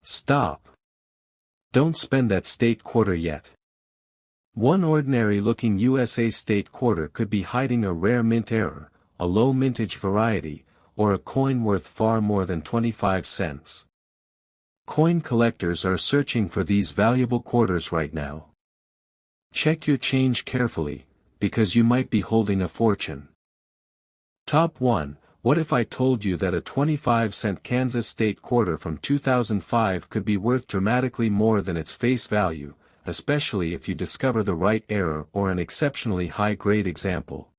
Stop. Don't spend that state quarter yet. One ordinary-looking USA state quarter could be hiding a rare mint error, a low mintage variety, or a coin worth far more than 25 cents. Coin collectors are searching for these valuable quarters right now. Check your change carefully, because you might be holding a fortune. Top 1. What if I told you that a 25-cent Kansas state quarter from 2005 could be worth dramatically more than its face value, especially if you discover the right error or an exceptionally high-grade example?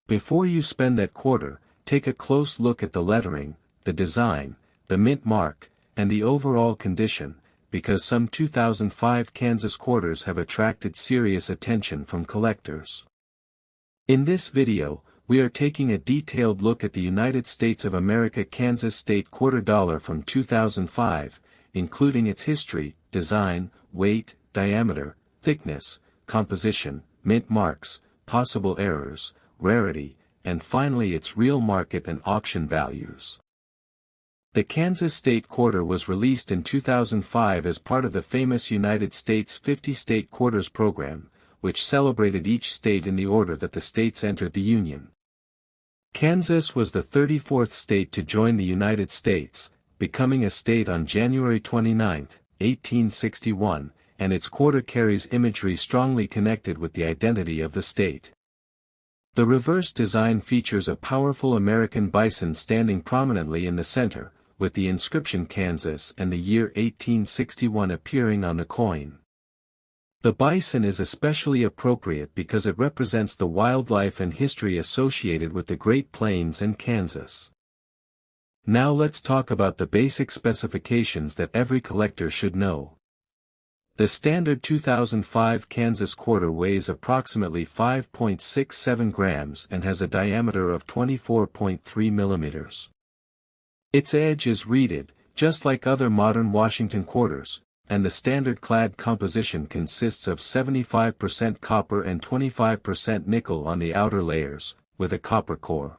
Before you spend that quarter, take a close look at the lettering, the design, the mint mark, and the overall condition, because some 2005 Kansas quarters have attracted serious attention from collectors. In this video, we are taking a detailed look at the United States of America Kansas state quarter dollar from 2005, including its history, design, weight, diameter, thickness, composition, mint marks, possible errors, rarity, and finally its real market and auction values. The Kansas state quarter was released in 2005 as part of the famous United States 50 State Quarters program, which celebrated each state in the order that the states entered the Union. Kansas was the 34th state to join the United States, becoming a state on January 29, 1861, and its quarter carries imagery strongly connected with the identity of the state. The reverse design features a powerful American bison standing prominently in the center, with the inscription Kansas and the year 1861 appearing on the coin. The bison is especially appropriate because it represents the wildlife and history associated with the Great Plains and Kansas. Now let's talk about the basic specifications that every collector should know. The standard 2005 Kansas quarter weighs approximately 5.67 grams and has a diameter of 24.3 millimeters. Its edge is reeded, just like other modern Washington quarters, and the standard clad composition consists of 75% copper and 25% nickel on the outer layers, with a copper core.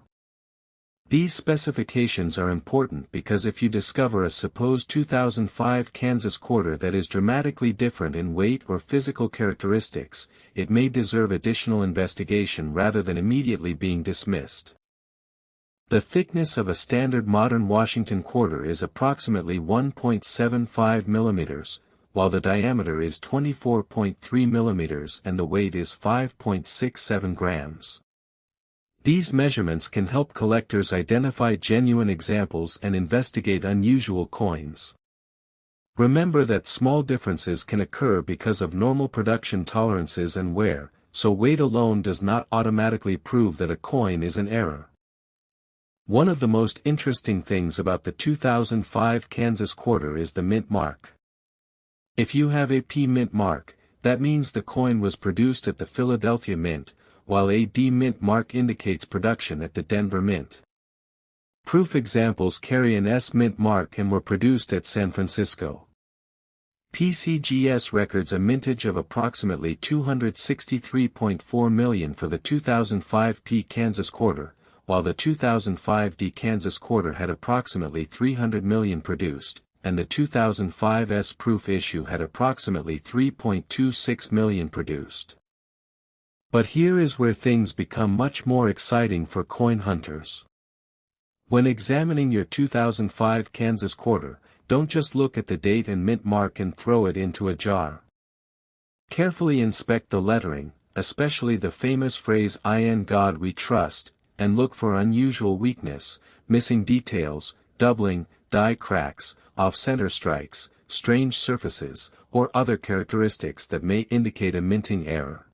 These specifications are important because if you discover a supposed 2005 Kansas quarter that is dramatically different in weight or physical characteristics, it may deserve additional investigation rather than immediately being dismissed. The thickness of a standard modern Washington quarter is approximately 1.75 millimeters, while the diameter is 24.3 millimeters and the weight is 5.67 grams. These measurements can help collectors identify genuine examples and investigate unusual coins. Remember that small differences can occur because of normal production tolerances and wear, so weight alone does not automatically prove that a coin is an error. One of the most interesting things about the 2005 Kansas quarter is the mint mark. If you have a P mint mark, that means the coin was produced at the Philadelphia Mint, while a D mint mark indicates production at the Denver Mint. Proof examples carry an S mint mark and were produced at San Francisco. PCGS records a mintage of approximately 263.4 million for the 2005 P Kansas quarter, while the 2005 D Kansas quarter had approximately 300 million produced, and the 2005 S proof issue had approximately 3.26 million produced. But here is where things become much more exciting for coin hunters. When examining your 2005 Kansas quarter, don't just look at the date and mint mark and throw it into a jar. Carefully inspect the lettering, especially the famous phrase "In God We Trust," and look for unusual weakness, missing details, doubling, die cracks, off-center strikes, strange surfaces, or other characteristics that may indicate a minting error.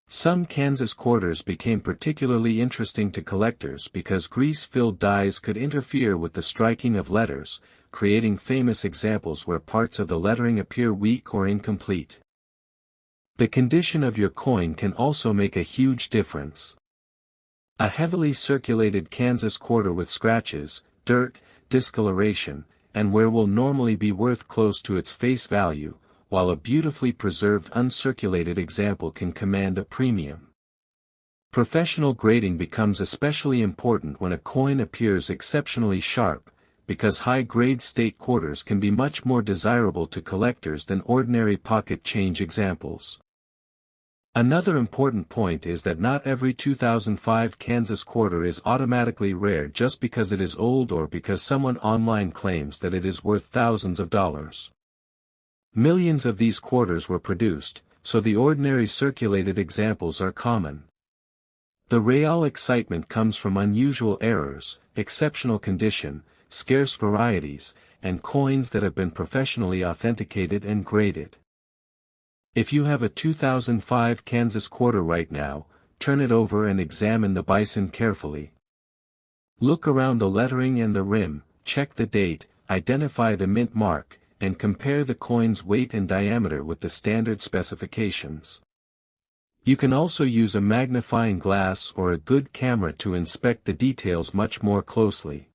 Some Kansas quarters became particularly interesting to collectors because grease-filled dies could interfere with the striking of letters, creating famous examples where parts of the lettering appear weak or incomplete. The condition of your coin can also make a huge difference. A heavily circulated Kansas quarter with scratches, dirt, discoloration, and wear will normally be worth close to its face value, while a beautifully preserved uncirculated example can command a premium. Professional grading becomes especially important when a coin appears exceptionally sharp, because high-grade state quarters can be much more desirable to collectors than ordinary pocket change examples. Another important point is that not every 2005 Kansas quarter is automatically rare just because it is old or because someone online claims that it is worth thousands of dollars. Millions of these quarters were produced, so the ordinary circulated examples are common. The real excitement comes from unusual errors, exceptional condition, scarce varieties, and coins that have been professionally authenticated and graded. If you have a 2005 Kansas quarter right now, turn it over and examine the bison carefully. Look around the lettering and the rim, check the date, identify the mint mark, and compare the coin's weight and diameter with the standard specifications. You can also use a magnifying glass or a good camera to inspect the details much more closely.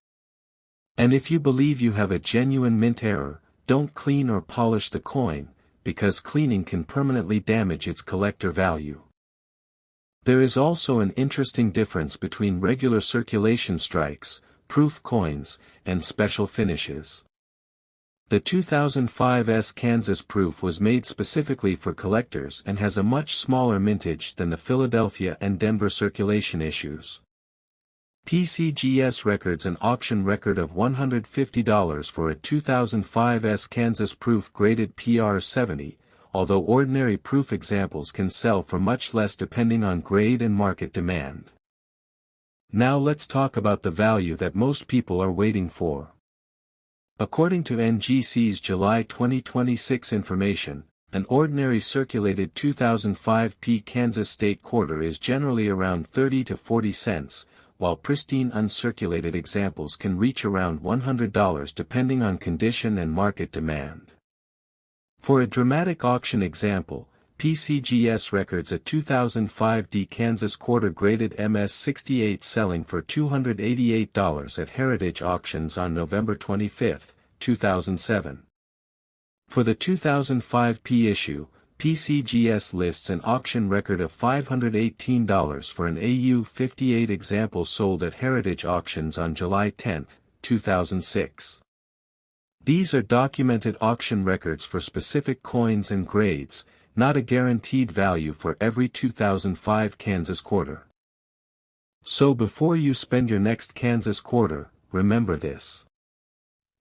And if you believe you have a genuine mint error, don't clean or polish the coin, because cleaning can permanently damage its collector value. There is also an interesting difference between regular circulation strikes, proof coins, and special finishes. The 2005's Kansas proof was made specifically for collectors and has a much smaller mintage than the Philadelphia and Denver circulation issues. PCGS records an auction record of $150 for a 2005's Kansas proof graded PR70, although ordinary proof examples can sell for much less depending on grade and market demand. Now let's talk about the value that most people are waiting for. According to NGC's July 2026 information, an ordinary circulated 2005 Kansas state quarter is generally around 30 to 40 cents, while pristine uncirculated examples can reach around $100 depending on condition and market demand. For a dramatic auction example, PCGS records a 2005 Kansas quarter graded MS68 selling for $288 at Heritage Auctions on November 25, 2007. For the 2005 issue, PCGS lists an auction record of $518 for an AU58 example sold at Heritage Auctions on July 10, 2006. These are documented auction records for specific coins and grades, not a guaranteed value for every 2005 Kansas quarter. So before you spend your next Kansas quarter, remember this.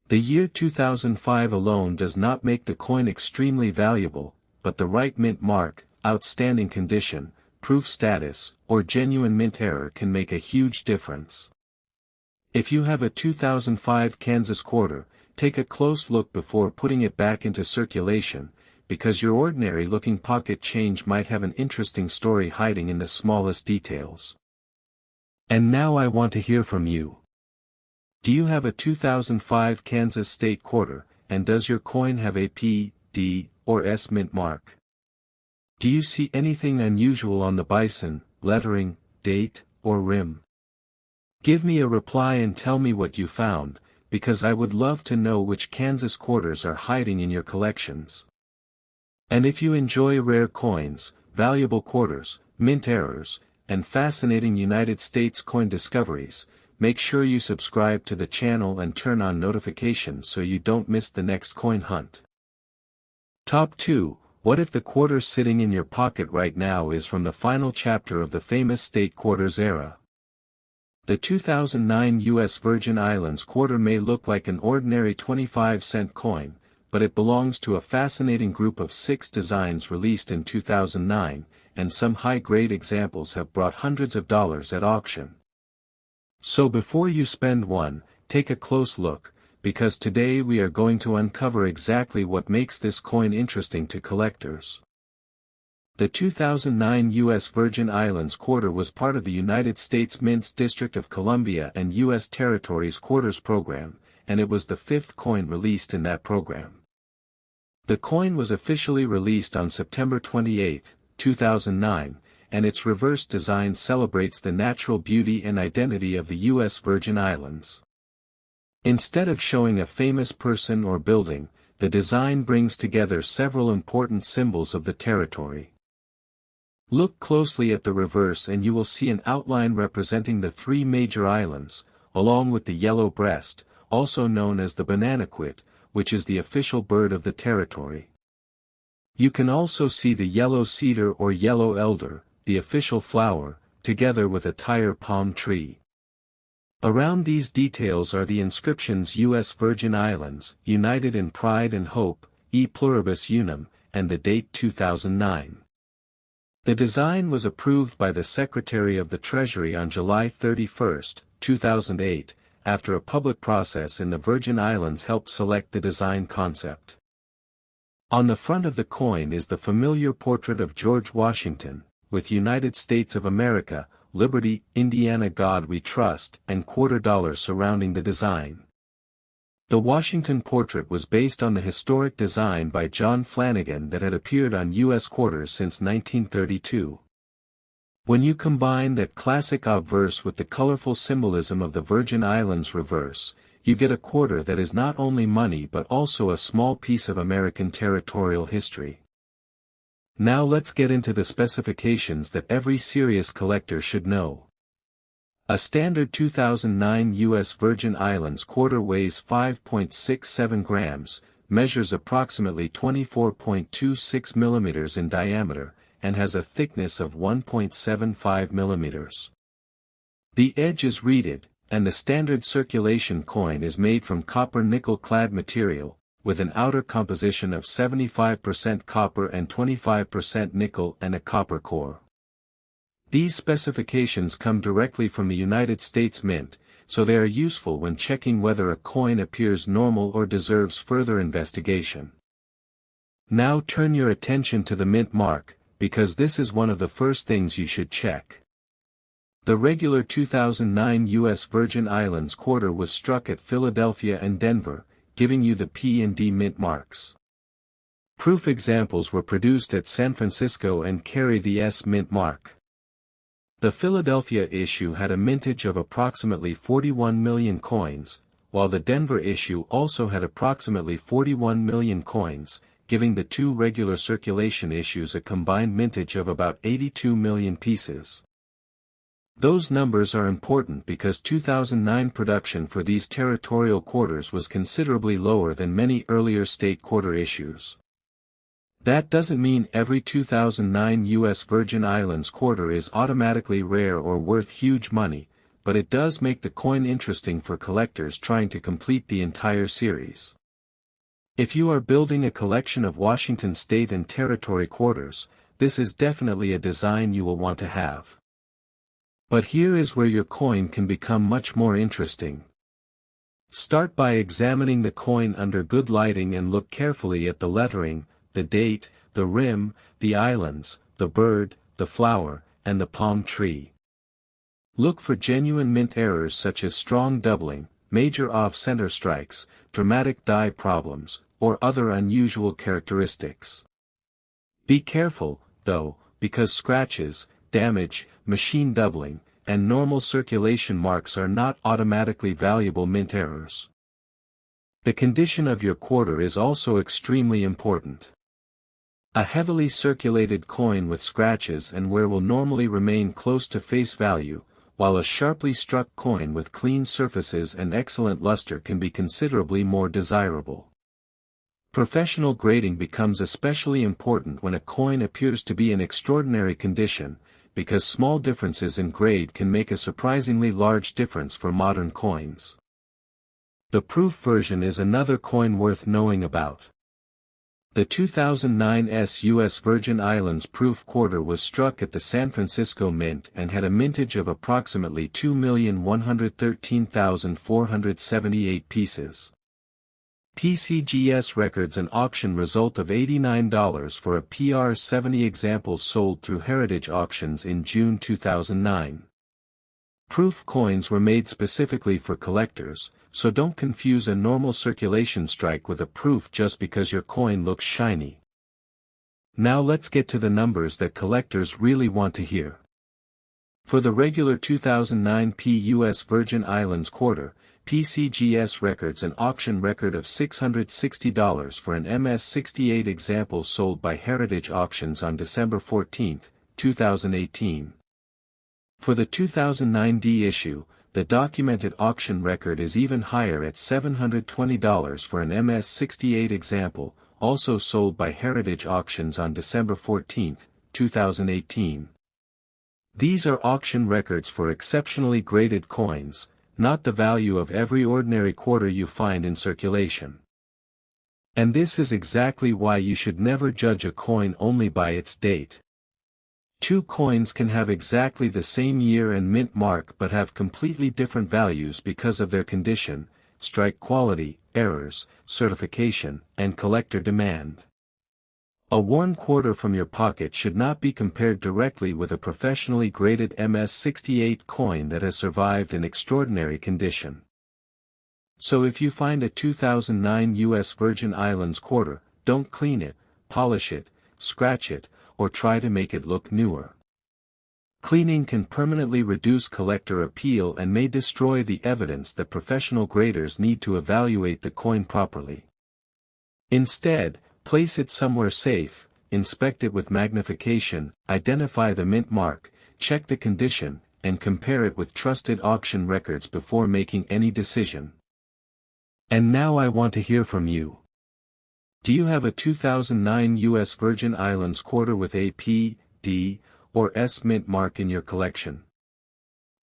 The year 2005 alone does not make the coin extremely valuable, but the right mint mark, outstanding condition, proof status, or genuine mint error can make a huge difference. If you have a 2005 Kansas quarter, take a close look before putting it back into circulation, because your ordinary-looking pocket change might have an interesting story hiding in the smallest details. And now I want to hear from you. Do you have a 2005 Kansas state quarter, and does your coin have a P, D, or S mint mark? Do you see anything unusual on the bison, lettering, date, or rim? Give me a reply and tell me what you found, because I would love to know which Kansas quarters are hiding in your collections. And if you enjoy rare coins, valuable quarters, mint errors, and fascinating United States coin discoveries, make sure you subscribe to the channel and turn on notifications so you don't miss the next coin hunt. Top 2. What if the quarter sitting in your pocket right now is from the final chapter of the famous state quarters era? The 2009 U.S. Virgin Islands quarter may look like an ordinary 25-cent coin, but it belongs to a fascinating group of 6 designs released in 2009, and some high-grade examples have brought hundreds of dollars at auction. So before you spend one, take a close look, because today we are going to uncover exactly what makes this coin interesting to collectors. The 2009 U.S. Virgin Islands quarter was part of the United States Mint's District of Columbia and U.S. Territories Quarters program, and it was the 5th coin released in that program. The coin was officially released on September 28, 2009, and its reverse design celebrates the natural beauty and identity of the U.S. Virgin Islands. Instead of showing a famous person or building, the design brings together several important symbols of the territory. Look closely at the reverse and you will see an outline representing the 3 major islands, along with the yellow breast, also known as the bananaquit, which is the official bird of the territory. You can also see the yellow cedar or yellow elder, the official flower, together with a tire palm tree. Around these details are the inscriptions U.S. Virgin Islands, united in pride and hope, e pluribus unum, and the date 2009. The design was approved by the Secretary of the Treasury on July 31, 2008, after a public process in the Virgin Islands helped select the design concept. On the front of the coin is the familiar portrait of George Washington, with United States of America, Liberty, Indiana God We Trust, and $quarter surrounding the design. The Washington portrait was based on the historic design by John Flanagan that had appeared on U.S. quarters since 1932. When you combine that classic obverse with the colorful symbolism of the Virgin Islands reverse, you get a quarter that is not only money but also a small piece of American territorial history. Now let's get into the specifications that every serious collector should know. A standard 2009 U.S. Virgin Islands quarter weighs 5.67 grams, measures approximately 24.26 millimeters in diameter, and has a thickness of 1.75 millimeters. The edge is reeded, and the standard circulation coin is made from copper nickel-clad material, with an outer composition of 75% copper and 25% nickel and a copper core. These specifications come directly from the United States Mint, so they are useful when checking whether a coin appears normal or deserves further investigation. Now turn your attention to the mint mark, because this is one of the first things you should check. The regular 2009 U.S. Virgin Islands quarter was struck at Philadelphia and Denver, giving you the P&D mint marks. Proof examples were produced at San Francisco and carry the S mint mark. The Philadelphia issue had a mintage of approximately 41 million coins, while the Denver issue also had approximately 41 million coins, giving the two regular circulation issues a combined mintage of about 82 million pieces. Those numbers are important because 2009 production for these territorial quarters was considerably lower than many earlier state quarter issues. That doesn't mean every 2009 U.S. Virgin Islands quarter is automatically rare or worth huge money, but it does make the coin interesting for collectors trying to complete the entire series. If you are building a collection of Washington state and territory quarters, this is definitely a design you will want to have. But here is where your coin can become much more interesting. Start by examining the coin under good lighting and look carefully at the lettering, the date, the rim, the islands, the bird, the flower, and the palm tree. Look for genuine mint errors such as strong doubling, major off-center strikes, dramatic die problems, or other unusual characteristics. Be careful, though, because scratches, damage, machine doubling, and normal circulation marks are not automatically valuable mint errors. The condition of your quarter is also extremely important. A heavily circulated coin with scratches and wear will normally remain close to face value, while a sharply struck coin with clean surfaces and excellent luster can be considerably more desirable. Professional grading becomes especially important when a coin appears to be in extraordinary condition, because small differences in grade can make a surprisingly large difference for modern coins. The proof version is another coin worth knowing about. The 2009 U.S. Virgin Islands proof quarter was struck at the San Francisco Mint and had a mintage of approximately 2,113,478 pieces. PCGS records an auction result of $89 for a PR70 examples sold through Heritage Auctions in June 2009. Proof coins were made specifically for collectors, so don't confuse a normal circulation strike with a proof just because your coin looks shiny. Now let's get to the numbers that collectors really want to hear. For the regular 2009 U.S. Virgin Islands quarter, PCGS records an auction record of $660 for an MS68 example sold by Heritage Auctions on December 14, 2018. For the 2009 D issue, the documented auction record is even higher at $720 for an MS-68 example, also sold by Heritage Auctions on December 14, 2018. These are auction records for exceptionally graded coins, not the value of every ordinary quarter you find in circulation. And this is exactly why you should never judge a coin only by its date. Two coins can have exactly the same year and mint mark but have completely different values because of their condition, strike quality, errors, certification, and collector demand. A worn quarter from your pocket should not be compared directly with a professionally graded MS-68 coin that has survived in extraordinary condition. So if you find a 2009 U.S. Virgin Islands quarter, don't clean it, polish it, scratch it, or try to make it look newer. Cleaning can permanently reduce collector appeal and may destroy the evidence that professional graders need to evaluate the coin properly. Instead, place it somewhere safe, inspect it with magnification, identify the mint mark, check the condition, and compare it with trusted auction records before making any decision. And now I want to hear from you. Do you have a 2009 U.S. Virgin Islands quarter with a P, D, or S mint mark in your collection?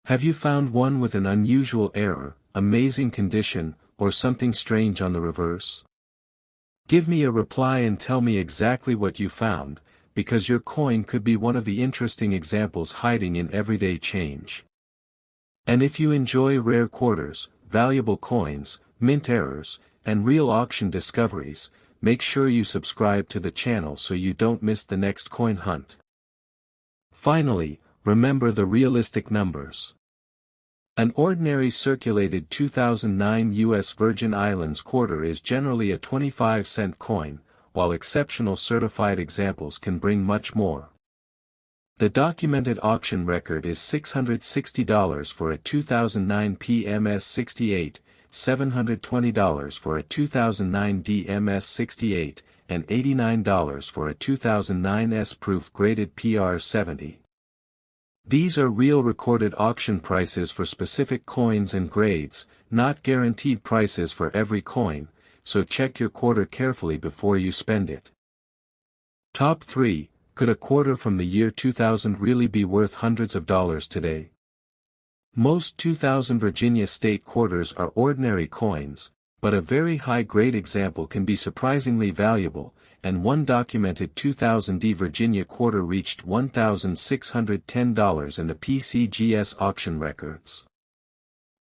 Have you found one with an unusual error, amazing condition, or something strange on the reverse? Give me a reply and tell me exactly what you found, because your coin could be one of the interesting examples hiding in everyday change. And if you enjoy rare quarters, valuable coins, mint errors, and real auction discoveries, make sure you subscribe to the channel so you don't miss the next coin hunt. Finally, remember the realistic numbers. An ordinary circulated 2009 U.S. Virgin Islands quarter is generally a 25-cent coin, while exceptional certified examples can bring much more. The documented auction record is $660 for a 2009 PMS-68, $720 for a 2009 DMS-68, and $89 for a 2009 S-proof graded PR-70. These are real recorded auction prices for specific coins and grades, not guaranteed prices for every coin, so check your quarter carefully before you spend it. Top 3. Could a quarter from the year 2000 really be worth hundreds of dollars today? Most 2000 Virginia state quarters are ordinary coins, but a very high-grade example can be surprisingly valuable, and one documented 2000 Virginia quarter reached $1,610 in the PCGS auction records.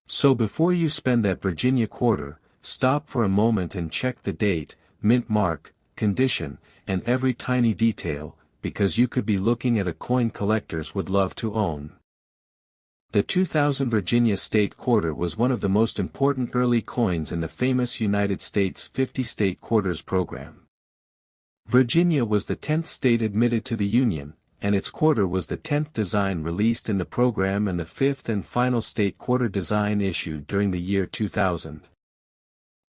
So before you spend that Virginia quarter, stop for a moment and check the date, mint mark, condition, and every tiny detail, because you could be looking at a coin collectors would love to own. The 2000 Virginia state quarter was one of the most important early coins in the famous United States 50-state quarters program. Virginia was the 10th state admitted to the Union, and its quarter was the 10th design released in the program and the 5th and final state quarter design issued during the year 2000.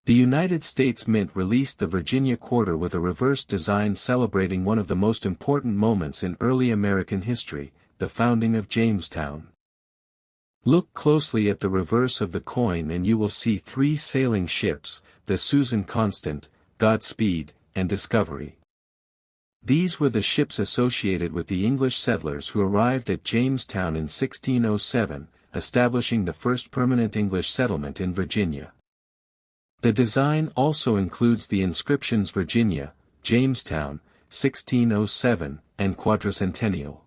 The United States Mint released the Virginia quarter with a reverse design celebrating one of the most important moments in early American history, the founding of Jamestown. Look closely at the reverse of the coin and you will see 3 sailing ships, the Susan Constant, Godspeed, and Discovery. These were the ships associated with the English settlers who arrived at Jamestown in 1607, establishing the first permanent English settlement in Virginia. The design also includes the inscriptions Virginia, Jamestown, 1607, and Quadricentennial.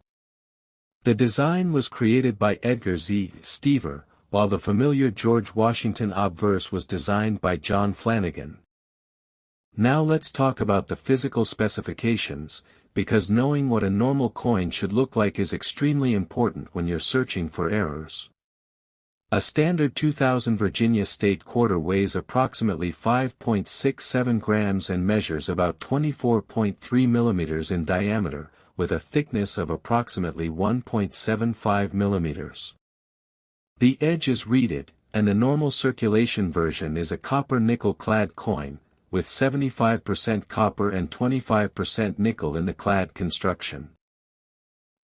The design was created by Edgar Z. Stever, while the familiar George Washington obverse was designed by John Flanagan. Now let's talk about the physical specifications, because knowing what a normal coin should look like is extremely important when you're searching for errors. A standard 2000 Virginia state quarter weighs approximately 5.67 grams and measures about 24.3 millimeters in diameter, with a thickness of approximately 1.75 millimeters. The edge is reeded, and the normal circulation version is a copper nickel-clad coin, with 75% copper and 25% nickel in the clad construction.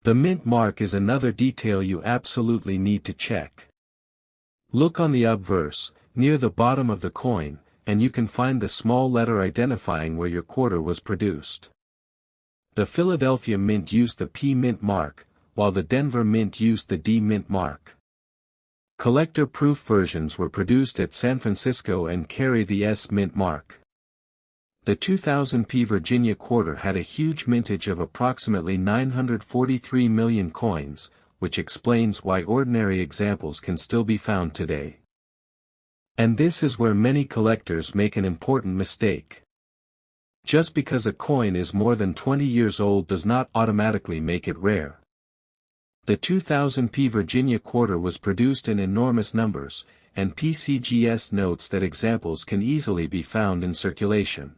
The mint mark is another detail you absolutely need to check. Look on the obverse, near the bottom of the coin, and you can find the small letter identifying where your quarter was produced. The Philadelphia Mint used the P Mint mark, while the Denver Mint used the D Mint mark. Collector-proof versions were produced at San Francisco and carry the S Mint mark. The 2000p Virginia quarter had a huge mintage of approximately 943 million coins, which explains why ordinary examples can still be found today. And this is where many collectors make an important mistake. Just because a coin is more than 20 years old does not automatically make it rare. The 2000p Virginia quarter was produced in enormous numbers, and PCGS notes that examples can easily be found in circulation.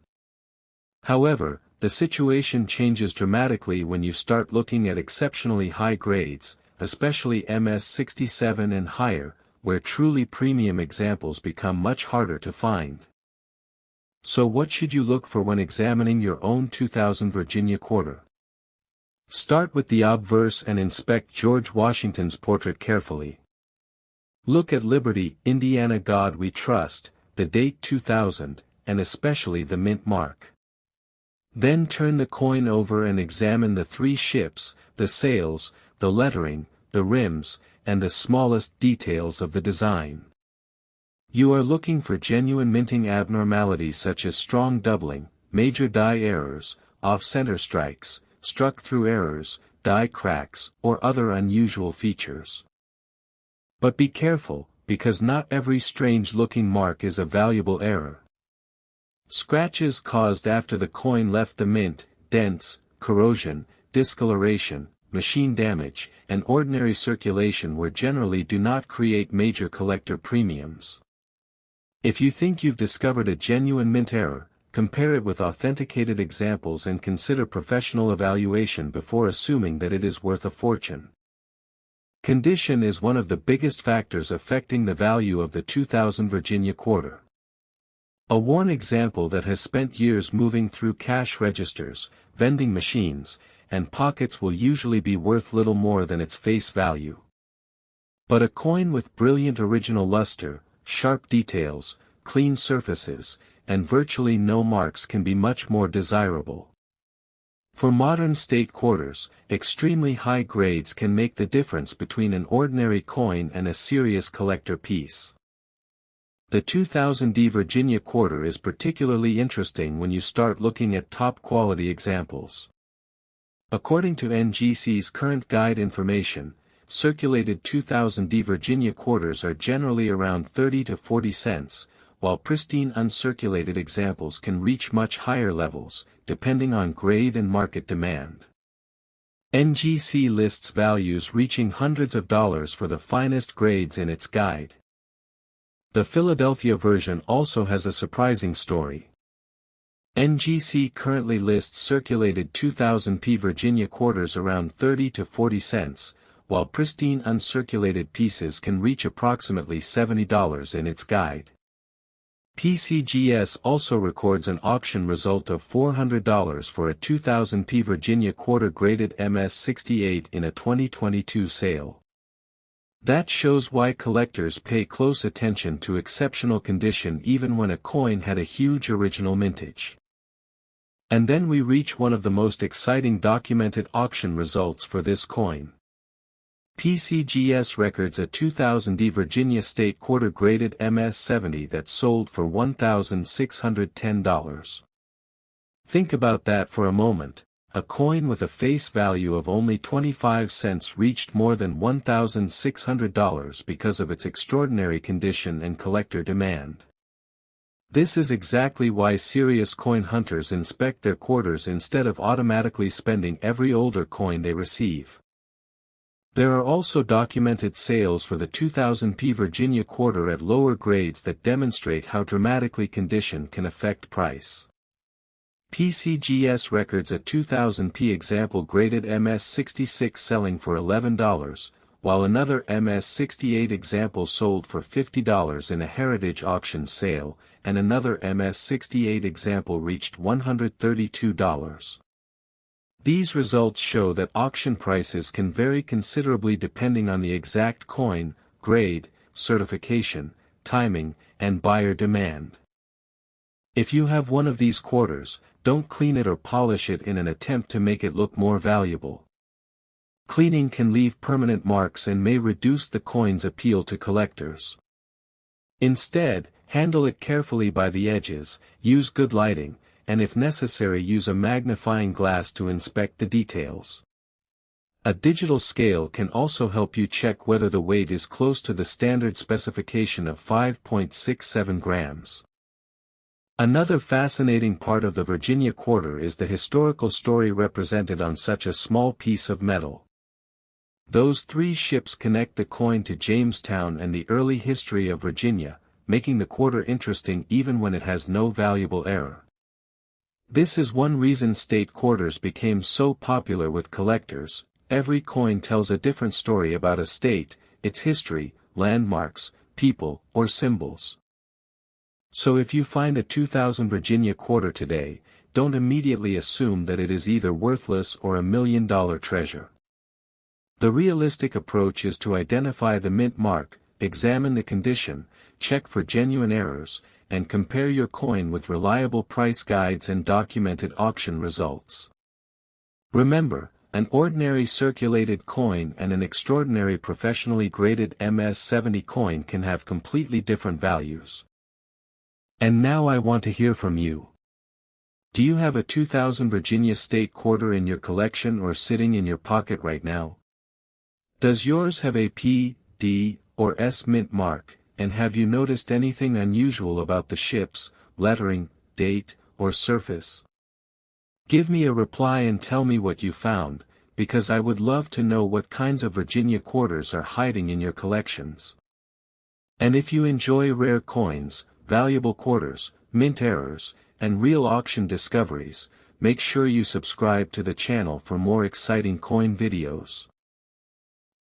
However, the situation changes dramatically when you start looking at exceptionally high grades, especially MS67 and higher, where truly premium examples become much harder to find. So what should you look for when examining your own 2000 Virginia quarter? Start with the obverse and inspect George Washington's portrait carefully. Look at Liberty, Indiana God We Trust, the date 2000, and especially the mint mark. Then turn the coin over and examine the three ships, the sails, the lettering, the rims, and the smallest details of the design. You are looking for genuine minting abnormalities such as strong doubling, major die errors, off-center strikes, struck-through errors, die cracks, or other unusual features. But be careful, because not every strange-looking mark is a valuable error. Scratches caused after the coin left the mint, dents, corrosion, discoloration, machine damage, and ordinary circulation generally do not create major collector premiums. If you think you've discovered a genuine mint error, compare it with authenticated examples and consider professional evaluation before assuming that it is worth a fortune. Condition is one of the biggest factors affecting the value of the 2000 Virginia quarter. A worn example that has spent years moving through cash registers, vending machines, and pockets will usually be worth little more than its face value. But a coin with brilliant original luster, sharp details, clean surfaces, and virtually no marks can be much more desirable. For modern state quarters, extremely high grades can make the difference between an ordinary coin and a serious collector piece. The 2000D Virginia quarter is particularly interesting when you start looking at top-quality examples. According to NGC's current guide information, circulated 2000D Virginia quarters are generally around 30 to 40 cents, while pristine uncirculated examples can reach much higher levels, depending on grade and market demand. NGC lists values reaching hundreds of dollars for the finest grades in its guide. The Philadelphia version also has a surprising story. NGC currently lists circulated 2000p Virginia quarters around 30 to 40 cents, while pristine uncirculated pieces can reach approximately $70 in its guide. PCGS also records an auction result of $400 for a 2000p Virginia quarter graded MS68 in a 2022 sale. That shows why collectors pay close attention to exceptional condition even when a coin had a huge original mintage. And then we reach one of the most exciting documented auction results for this coin. PCGS records a 2000D Virginia State quarter graded MS70 that sold for $1,610. Think about that for a moment. A coin with a face value of only 25 cents reached more than $1,600 because of its extraordinary condition and collector demand. This is exactly why serious coin hunters inspect their quarters instead of automatically spending every older coin they receive. There are also documented sales for the 2000p Virginia quarter at lower grades that demonstrate how dramatically condition can affect price. PCGS records a 2000p example graded MS66 selling for $11, while another MS68 example sold for $50 in a heritage auction sale, and another MS68 example reached $132. These results show that auction prices can vary considerably depending on the exact coin, grade, certification, timing, and buyer demand. If you have one of these quarters, don't clean it or polish it in an attempt to make it look more valuable. Cleaning can leave permanent marks and may reduce the coin's appeal to collectors. Instead, handle it carefully by the edges, use good lighting, and if necessary use a magnifying glass to inspect the details. A digital scale can also help you check whether the weight is close to the standard specification of 5.67 grams. Another fascinating part of the Virginia quarter is the historical story represented on such a small piece of metal. Those three ships connect the coin to Jamestown and the early history of Virginia, making the quarter interesting even when it has no valuable error. This is one reason state quarters became so popular with collectors. Every coin tells a different story about a state, its history, landmarks, people, or symbols. So if you find a 2000 Virginia quarter today, don't immediately assume that it is either worthless or $1 million treasure. The realistic approach is to identify the mint mark, examine the condition, check for genuine errors, and compare your coin with reliable price guides and documented auction results. Remember, an ordinary circulated coin and an extraordinary professionally graded MS-70 coin can have completely different values. And now I want to hear from you. Do you have a 2000 Virginia state quarter in your collection or sitting in your pocket right now? Does yours have a P, D, or S mint mark, and have you noticed anything unusual about the ships, lettering, date, or surface? Give me a reply and tell me what you found, because I would love to know what kinds of Virginia quarters are hiding in your collections. And if you enjoy rare coins, valuable quarters, mint errors, and real auction discoveries, make sure you subscribe to the channel for more exciting coin videos.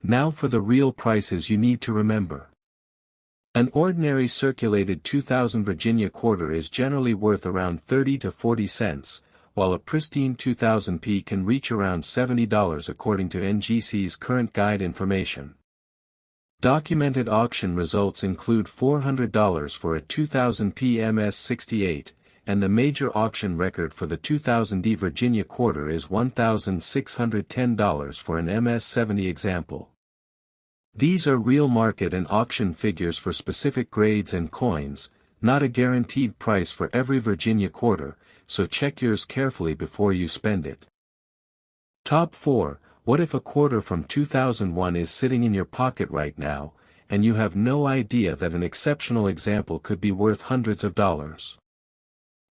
Now for the real prices you need to remember. An ordinary circulated 2000 Virginia quarter is generally worth around 30 to 40 cents, while a pristine 2000p can reach around $70 according to NGC's current guide information. Documented auction results include $400 for a 2000p MS-68, and the major auction record for the 2000D Virginia quarter is $1,610 for an MS-70 example. These are real market and auction figures for specific grades and coins, not a guaranteed price for every Virginia quarter, so check yours carefully before you spend it. Top 4. What if a quarter from 2001 is sitting in your pocket right now, and you have no idea that an exceptional example could be worth hundreds of dollars?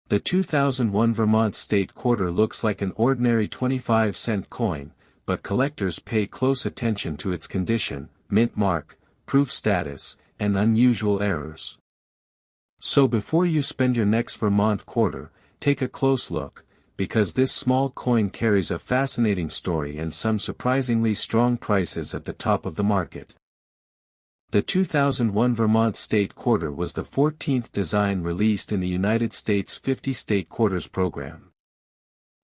The 2001 Vermont state quarter looks like an ordinary 25-cent coin, but collectors pay close attention to its condition, mint mark, proof status, and unusual errors. So before you spend your next Vermont quarter, take a close look, because this small coin carries a fascinating story and some surprisingly strong prices at the top of the market. The 2001 Vermont state quarter was the 14th design released in the United States 50 state quarters program.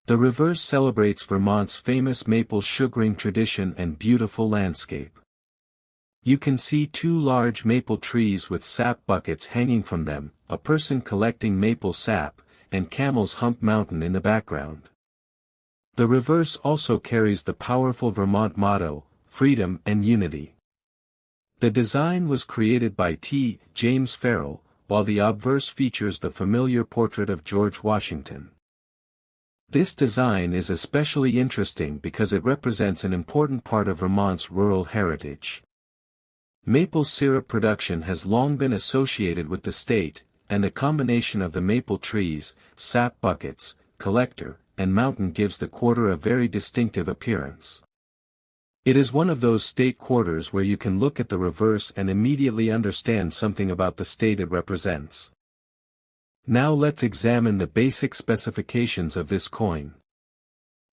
The reverse celebrates Vermont's famous maple sugaring tradition and beautiful landscape. You can see two large maple trees with sap buckets hanging from them, a person collecting maple sap, and Camel's Hump Mountain in the background. The reverse also carries the powerful Vermont motto, Freedom and Unity. The design was created by T. James Farrell, while the obverse features the familiar portrait of George Washington. This design is especially interesting because it represents an important part of Vermont's rural heritage. Maple syrup production has long been associated with the state, and a combination of the maple trees, sap buckets, collector, and mountain gives the quarter a very distinctive appearance. It is one of those state quarters where you can look at the reverse and immediately understand something about the state it represents. Now let's examine the basic specifications of this coin.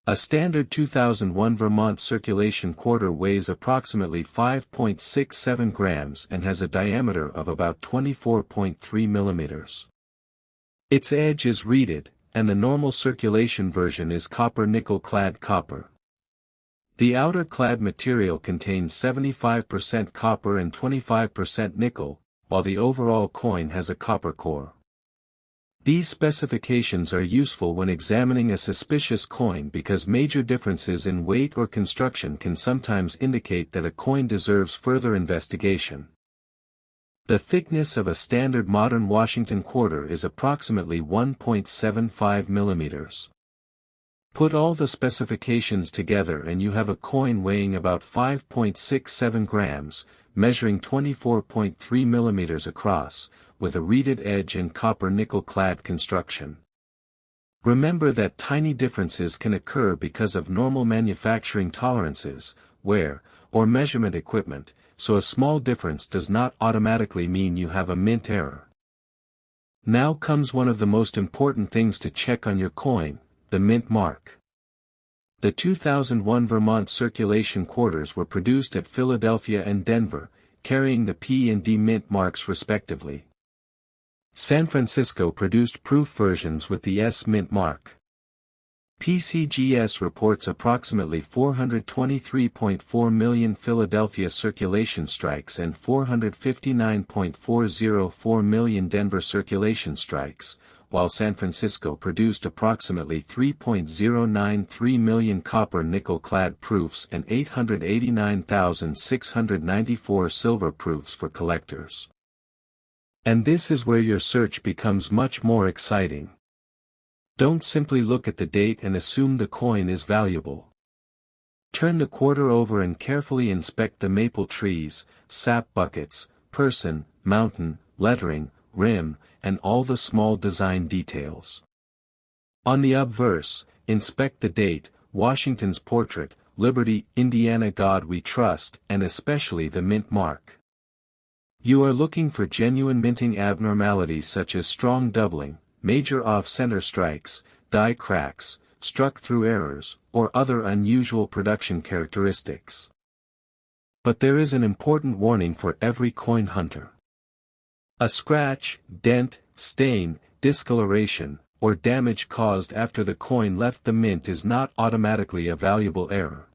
A standard 2001 Vermont circulation quarter weighs approximately 5.67 grams and has a diameter of about 24.3 millimeters. Its edge is reeded, and the normal circulation version is copper nickel-clad copper. The outer clad material contains 75% copper and 25% nickel, while the overall coin has a copper core. These specifications are useful when examining a suspicious coin because major differences in weight or construction can sometimes indicate that a coin deserves further investigation. The thickness of a standard modern Washington quarter is approximately 1.75 millimeters. Put all the specifications together and you have a coin weighing about 5.67 grams, measuring 24.3 millimeters across, with a reeded edge and copper nickel-clad construction. Remember that tiny differences can occur because of normal manufacturing tolerances, wear, or measurement equipment, so a small difference does not automatically mean you have a mint error. Now comes one of the most important things to check on your coin, the mint mark. The 2001 Vermont circulation quarters were produced at Philadelphia and Denver, carrying the P and D mint marks respectively. San Francisco produced proof versions with the S mint mark. PCGS reports approximately 423.4 million Philadelphia circulation strikes and 459.404 million Denver circulation strikes, while San Francisco produced approximately 3.093 million copper nickel-clad proofs and 889,694 silver proofs for collectors. And this is where your search becomes much more exciting. Don't simply look at the date and assume the coin is valuable. Turn the quarter over and carefully inspect the maple trees, sap buckets, person, mountain, lettering, rim, and all the small design details. On the obverse, inspect the date, Washington's portrait, Liberty, Indiana, God We Trust, and especially the mint mark. You are looking for genuine minting abnormalities such as strong doubling, major off-center strikes, die cracks, struck-through errors, or other unusual production characteristics. But there is an important warning for every coin hunter. A scratch, dent, stain, discoloration, or damage caused after the coin left the mint is not automatically a valuable error.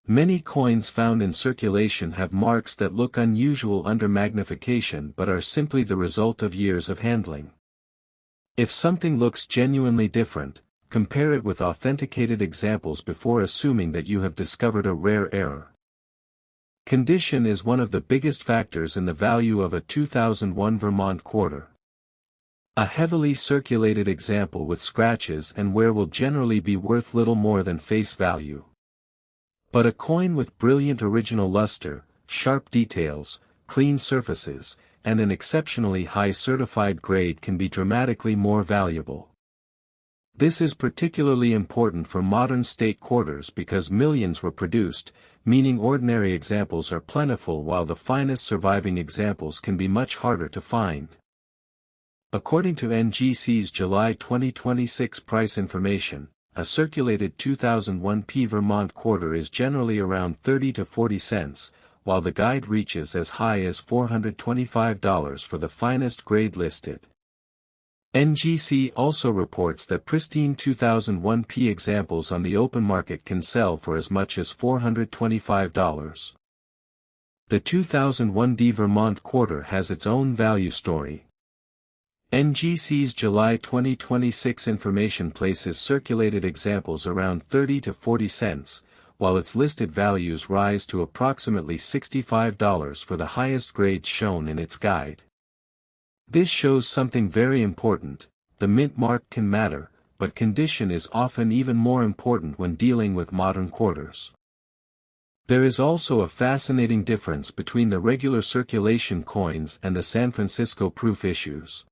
Many coins found in circulation have marks that look unusual under magnification but are simply the result of years of handling. If something looks genuinely different, compare it with authenticated examples before assuming that you have discovered a rare error. Condition is one of the biggest factors in the value of a 2001 Vermont quarter. A heavily circulated example with scratches and wear will generally be worth little more than face value. But a coin with brilliant original luster, sharp details, clean surfaces, and an exceptionally high certified grade can be dramatically more valuable. This is particularly important for modern state quarters because millions were produced, meaning ordinary examples are plentiful while the finest surviving examples can be much harder to find. According to NGC's July 2026 price information, a circulated 2001 P Vermont quarter is generally around 30 to 40 cents, while the guide reaches as high as $425 for the finest grade listed. NGC also reports that pristine 2001 P examples on the open market can sell for as much as $425. The 2001 D Vermont quarter has its own value story. NGC's July 2026 information places circulated examples around 30 to 40 cents, while its listed values rise to approximately $65 for the highest grades shown in its guide. This shows something very important: the mint mark can matter, but condition is often even more important when dealing with modern quarters. There is also a fascinating difference between the regular circulation coins and the San Francisco proof issues.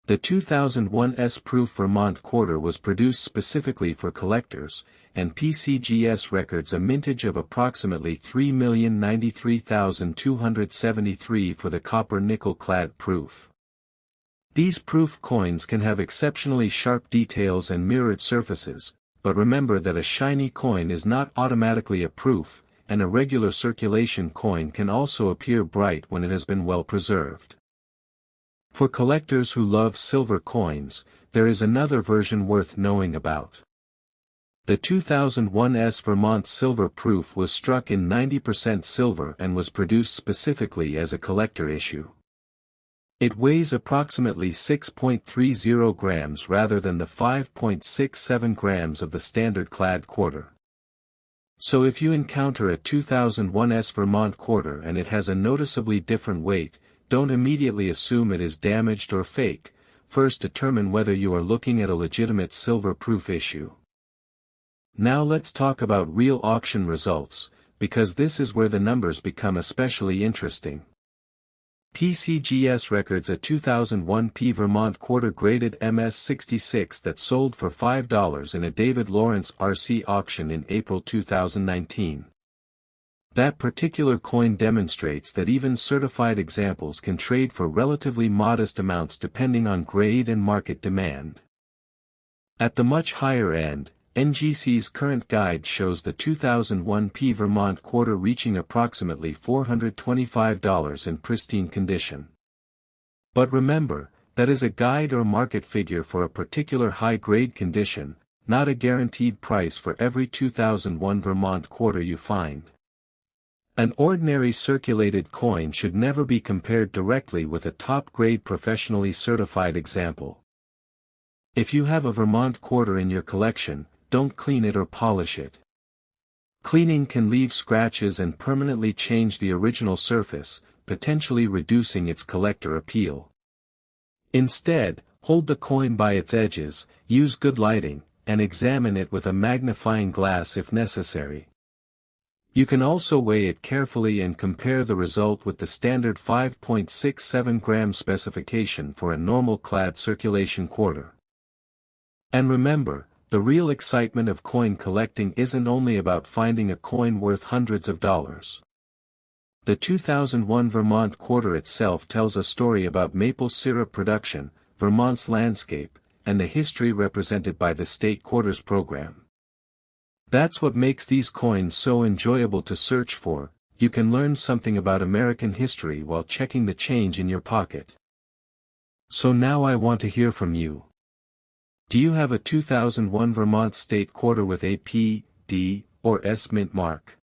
The 2001 S-proof Vermont quarter was produced specifically for collectors, and PCGS records a mintage of approximately 3,093,273 for the copper nickel-clad proof. These proof coins can have exceptionally sharp details and mirrored surfaces, but remember that a shiny coin is not automatically a proof, and a regular circulation coin can also appear bright when it has been well preserved. For collectors who love silver coins, there is another version worth knowing about. The 2001 Vermont Silver Proof was struck in 90% silver and was produced specifically as a collector issue. It weighs approximately 6.30 grams rather than the 5.67 grams of the standard clad quarter. So if you encounter a 2001 Vermont quarter and it has a noticeably different weight, don't immediately assume it is damaged or fake. First determine whether you are looking at a legitimate silver proof issue. Now let's talk about real auction results, because this is where the numbers become especially interesting. PCGS records a 2001 P Vermont quarter graded MS66 that sold for $5 in a David Lawrence RC auction in April 2019. That particular coin demonstrates that even certified examples can trade for relatively modest amounts depending on grade and market demand. At the much higher end, NGC's current guide shows the 2001 P Vermont quarter reaching approximately $425 in pristine condition. But remember, that is a guide or market figure for a particular high-grade condition, not a guaranteed price for every 2001 Vermont quarter you find. An ordinary circulated coin should never be compared directly with a top-grade professionally certified example. If you have a Vermont quarter in your collection, don't clean it or polish it. Cleaning can leave scratches and permanently change the original surface, potentially reducing its collector appeal. Instead, hold the coin by its edges, use good lighting, and examine it with a magnifying glass if necessary. You can also weigh it carefully and compare the result with the standard 5.67 gram specification for a normal clad circulation quarter. And remember, the real excitement of coin collecting isn't only about finding a coin worth hundreds of dollars. The 2001 Vermont quarter itself tells a story about maple syrup production, Vermont's landscape, and the history represented by the state quarters program. That's what makes these coins so enjoyable to search for. You can learn something about American history while checking the change in your pocket. So now I want to hear from you. Do you have a 2001 Vermont state quarter with a P, D, or S mint mark?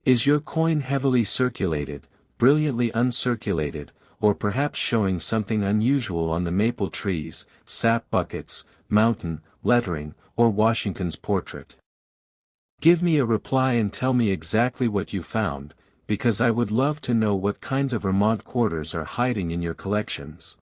Is your coin heavily circulated, brilliantly uncirculated, or perhaps showing something unusual on the maple trees, sap buckets, mountain, lettering, or Washington's portrait? Give me a reply and tell me exactly what you found, because I would love to know what kinds of Vermont quarters are hiding in your collections.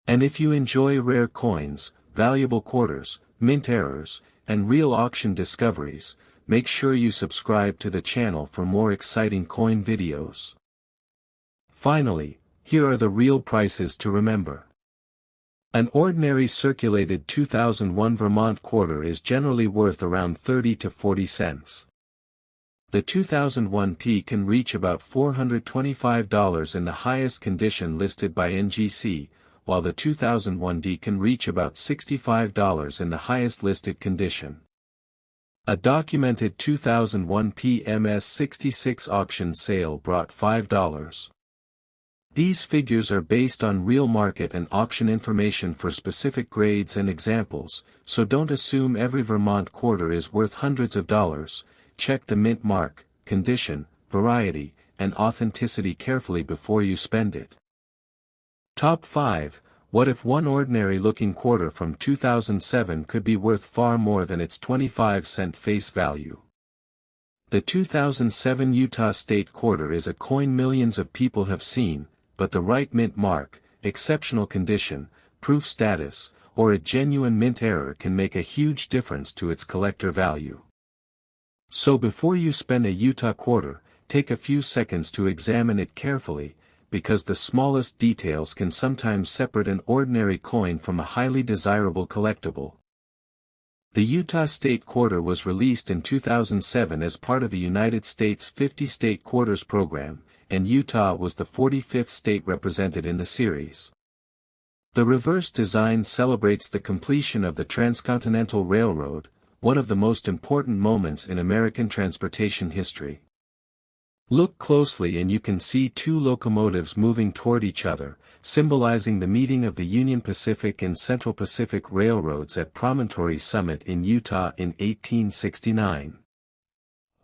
And if you enjoy rare coins, valuable quarters, mint errors, and real auction discoveries, make sure you subscribe to the channel for more exciting coin videos. Finally, here are the real prices to remember. An ordinary circulated 2001 Vermont quarter is generally worth around 30 to 40 cents. The 2001 P can reach about $425 in the highest condition listed by NGC, while the 2001 D can reach about $65 in the highest listed condition. A documented 2001 PMS 66 auction sale brought $5. These figures are based on real market and auction information for specific grades and examples, so don't assume every Vermont quarter is worth hundreds of dollars. Check the mint mark, condition, variety, and authenticity carefully before you spend it. Top 5. What if one ordinary-looking quarter from 2007 could be worth far more than its 25-cent face value? The 2007 Utah State Quarter is a coin millions of people have seen, but the right mint mark, exceptional condition, proof status, or a genuine mint error can make a huge difference to its collector value. So before you spend a Utah quarter, take a few seconds to examine it carefully, because the smallest details can sometimes separate an ordinary coin from a highly desirable collectible. The Utah State Quarter was released in 2007 as part of the United States 50 State Quarters program, and Utah was the 45th state represented in the series. The reverse design celebrates the completion of the Transcontinental Railroad, one of the most important moments in American transportation history. Look closely and you can see two locomotives moving toward each other, symbolizing the meeting of the Union Pacific and Central Pacific Railroads at Promontory Summit in Utah in 1869.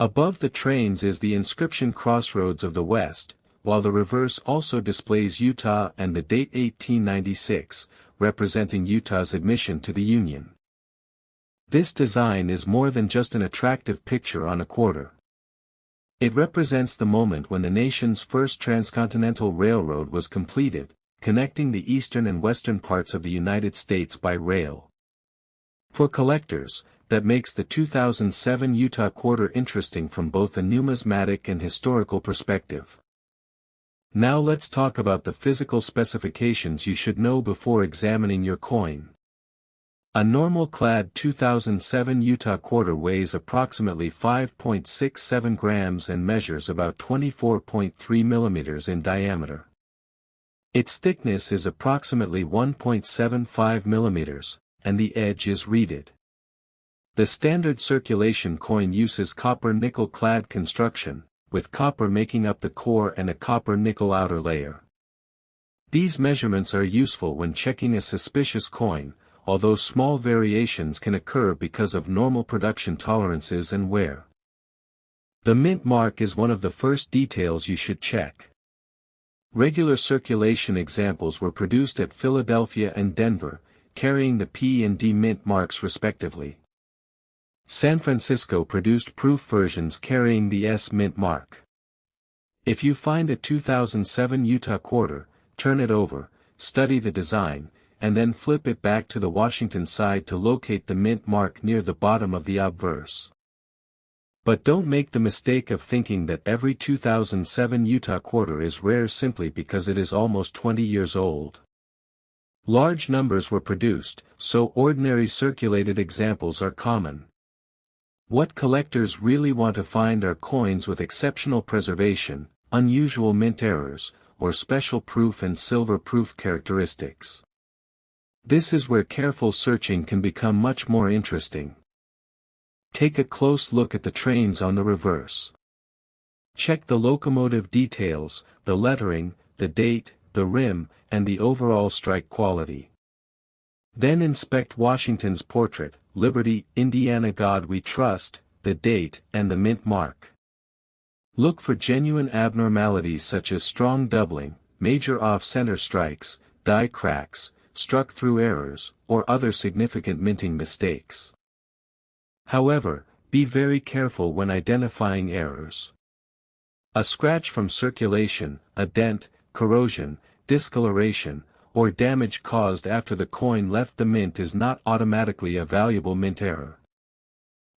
Above the trains is the inscription Crossroads of the West, while the reverse also displays Utah and the date 1896, representing Utah's admission to the Union. This design is more than just an attractive picture on a quarter. It represents the moment when the nation's first transcontinental railroad was completed, connecting the eastern and western parts of the United States by rail. For collectors, that makes the 2007 Utah quarter interesting from both a numismatic and historical perspective. Now let's talk about the physical specifications you should know before examining your coin. A normal clad 2007 Utah quarter weighs approximately 5.67 grams and measures about 24.3 millimeters in diameter. Its thickness is approximately 1.75 millimeters, and the edge is reeded. The standard circulation coin uses copper-nickel clad construction, with copper making up the core and a copper-nickel outer layer. These measurements are useful when checking a suspicious coin, although small variations can occur because of normal production tolerances and wear. The mint mark is one of the first details you should check. Regular circulation examples were produced at Philadelphia and Denver, carrying the P and D mint marks respectively. San Francisco produced proof versions carrying the S mint mark. If you find a 2007 Utah quarter, turn it over, study the design, and then flip it back to the Washington side to locate the mint mark near the bottom of the obverse. But don't make the mistake of thinking that every 2007 Utah quarter is rare simply because it is almost 20 years old. Large numbers were produced, so ordinary circulated examples are common. What collectors really want to find are coins with exceptional preservation, unusual mint errors, or special proof and silver proof characteristics. This is where careful searching can become much more interesting. Take a close look at the trains on the reverse. Check the locomotive details, the lettering, the date, the rim, and the overall strike quality. Then inspect Washington's portrait, Liberty, Indiana God We Trust, the date, and the mint mark. Look for genuine abnormalities such as strong doubling, major off-center strikes, die cracks, struck-through errors, or other significant minting mistakes. However, be very careful when identifying errors. A scratch from circulation, a dent, corrosion, discoloration, or damage caused after the coin left the mint is not automatically a valuable mint error.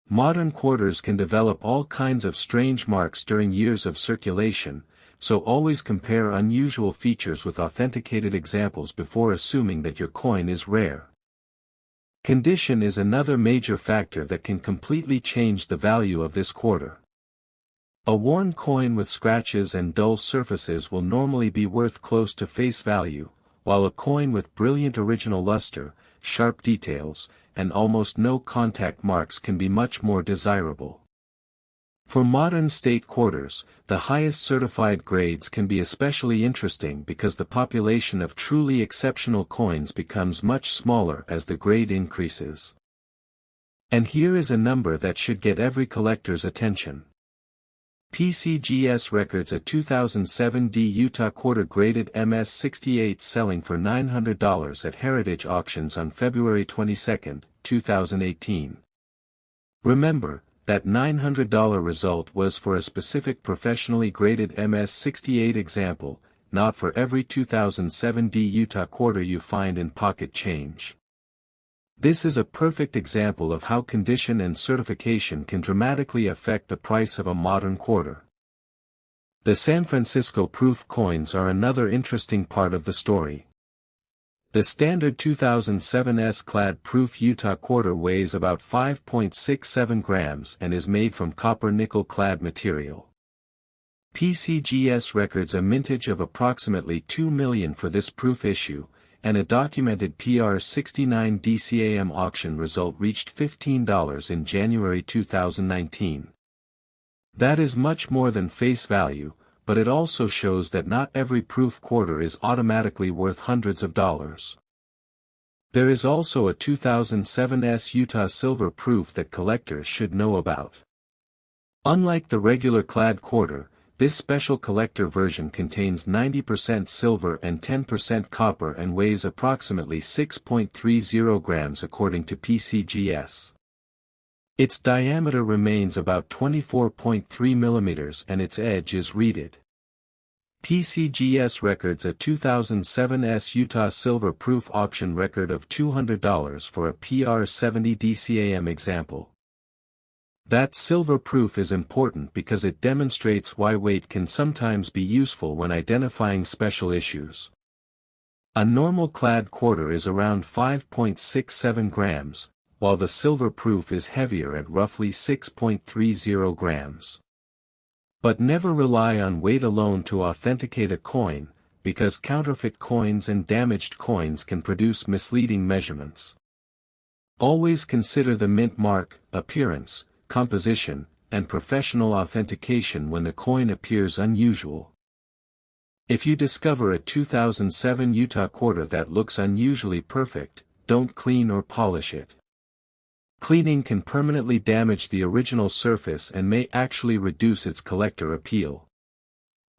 Modern quarters can develop all kinds of strange marks during years of circulation, so always compare unusual features with authenticated examples before assuming that your coin is rare. Condition is another major factor that can completely change the value of this quarter. A worn coin with scratches and dull surfaces will normally be worth close to face value, while a coin with brilliant original luster, sharp details, and almost no contact marks can be much more desirable. For modern state quarters, the highest certified grades can be especially interesting because the population of truly exceptional coins becomes much smaller as the grade increases. And here is a number that should get every collector's attention. PCGS records a 2007 D Utah quarter graded MS-68 selling for $900 at Heritage Auctions on February 22, 2018. Remember, that $900 result was for a specific professionally graded MS-68 example, not for every 2007 D Utah quarter you find in pocket change. This is a perfect example of how condition and certification can dramatically affect the price of a modern quarter. The San Francisco proof coins are another interesting part of the story. The standard 2007 S-clad proof Utah quarter weighs about 5.67 grams and is made from copper-nickel clad material. PCGS records a mintage of approximately 2 million for this proof issue, and a documented PR69 DCAM auction result reached $15 in January 2019. That is much more than face value, but it also shows that not every proof quarter is automatically worth hundreds of dollars. There is also a 2007's Utah silver proof that collectors should know about. Unlike the regular clad quarter, this special collector version contains 90% silver and 10% copper and weighs approximately 6.30 grams according to PCGS. Its diameter remains about 24.3 millimeters and its edge is reeded. PCGS records a 2007's Utah silver proof auction record of $200 for a PR70 DCAM example. That silver proof is important because it demonstrates why weight can sometimes be useful when identifying special issues. A normal clad quarter is around 5.67 grams, while the silver proof is heavier at roughly 6.30 grams. But never rely on weight alone to authenticate a coin, because counterfeit coins and damaged coins can produce misleading measurements. Always consider the mint mark, appearance, composition, and professional authentication when the coin appears unusual. If you discover a 2007 Utah quarter that looks unusually perfect, don't clean or polish it. Cleaning can permanently damage the original surface and may actually reduce its collector appeal.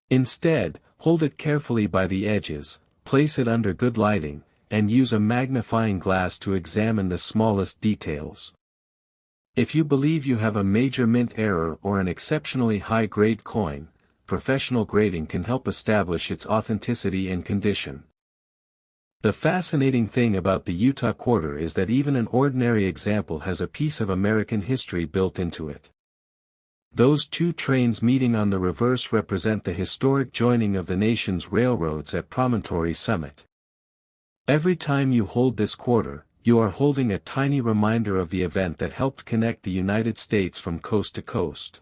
Instead, hold it carefully by the edges, place it under good lighting, and use a magnifying glass to examine the smallest details. If you believe you have a major mint error or an exceptionally high-grade coin, professional grading can help establish its authenticity and condition. The fascinating thing about the Utah quarter is that even an ordinary example has a piece of American history built into it. Those two trains meeting on the reverse represent the historic joining of the nation's railroads at Promontory Summit. Every time you hold this quarter, you are holding a tiny reminder of the event that helped connect the United States from coast to coast.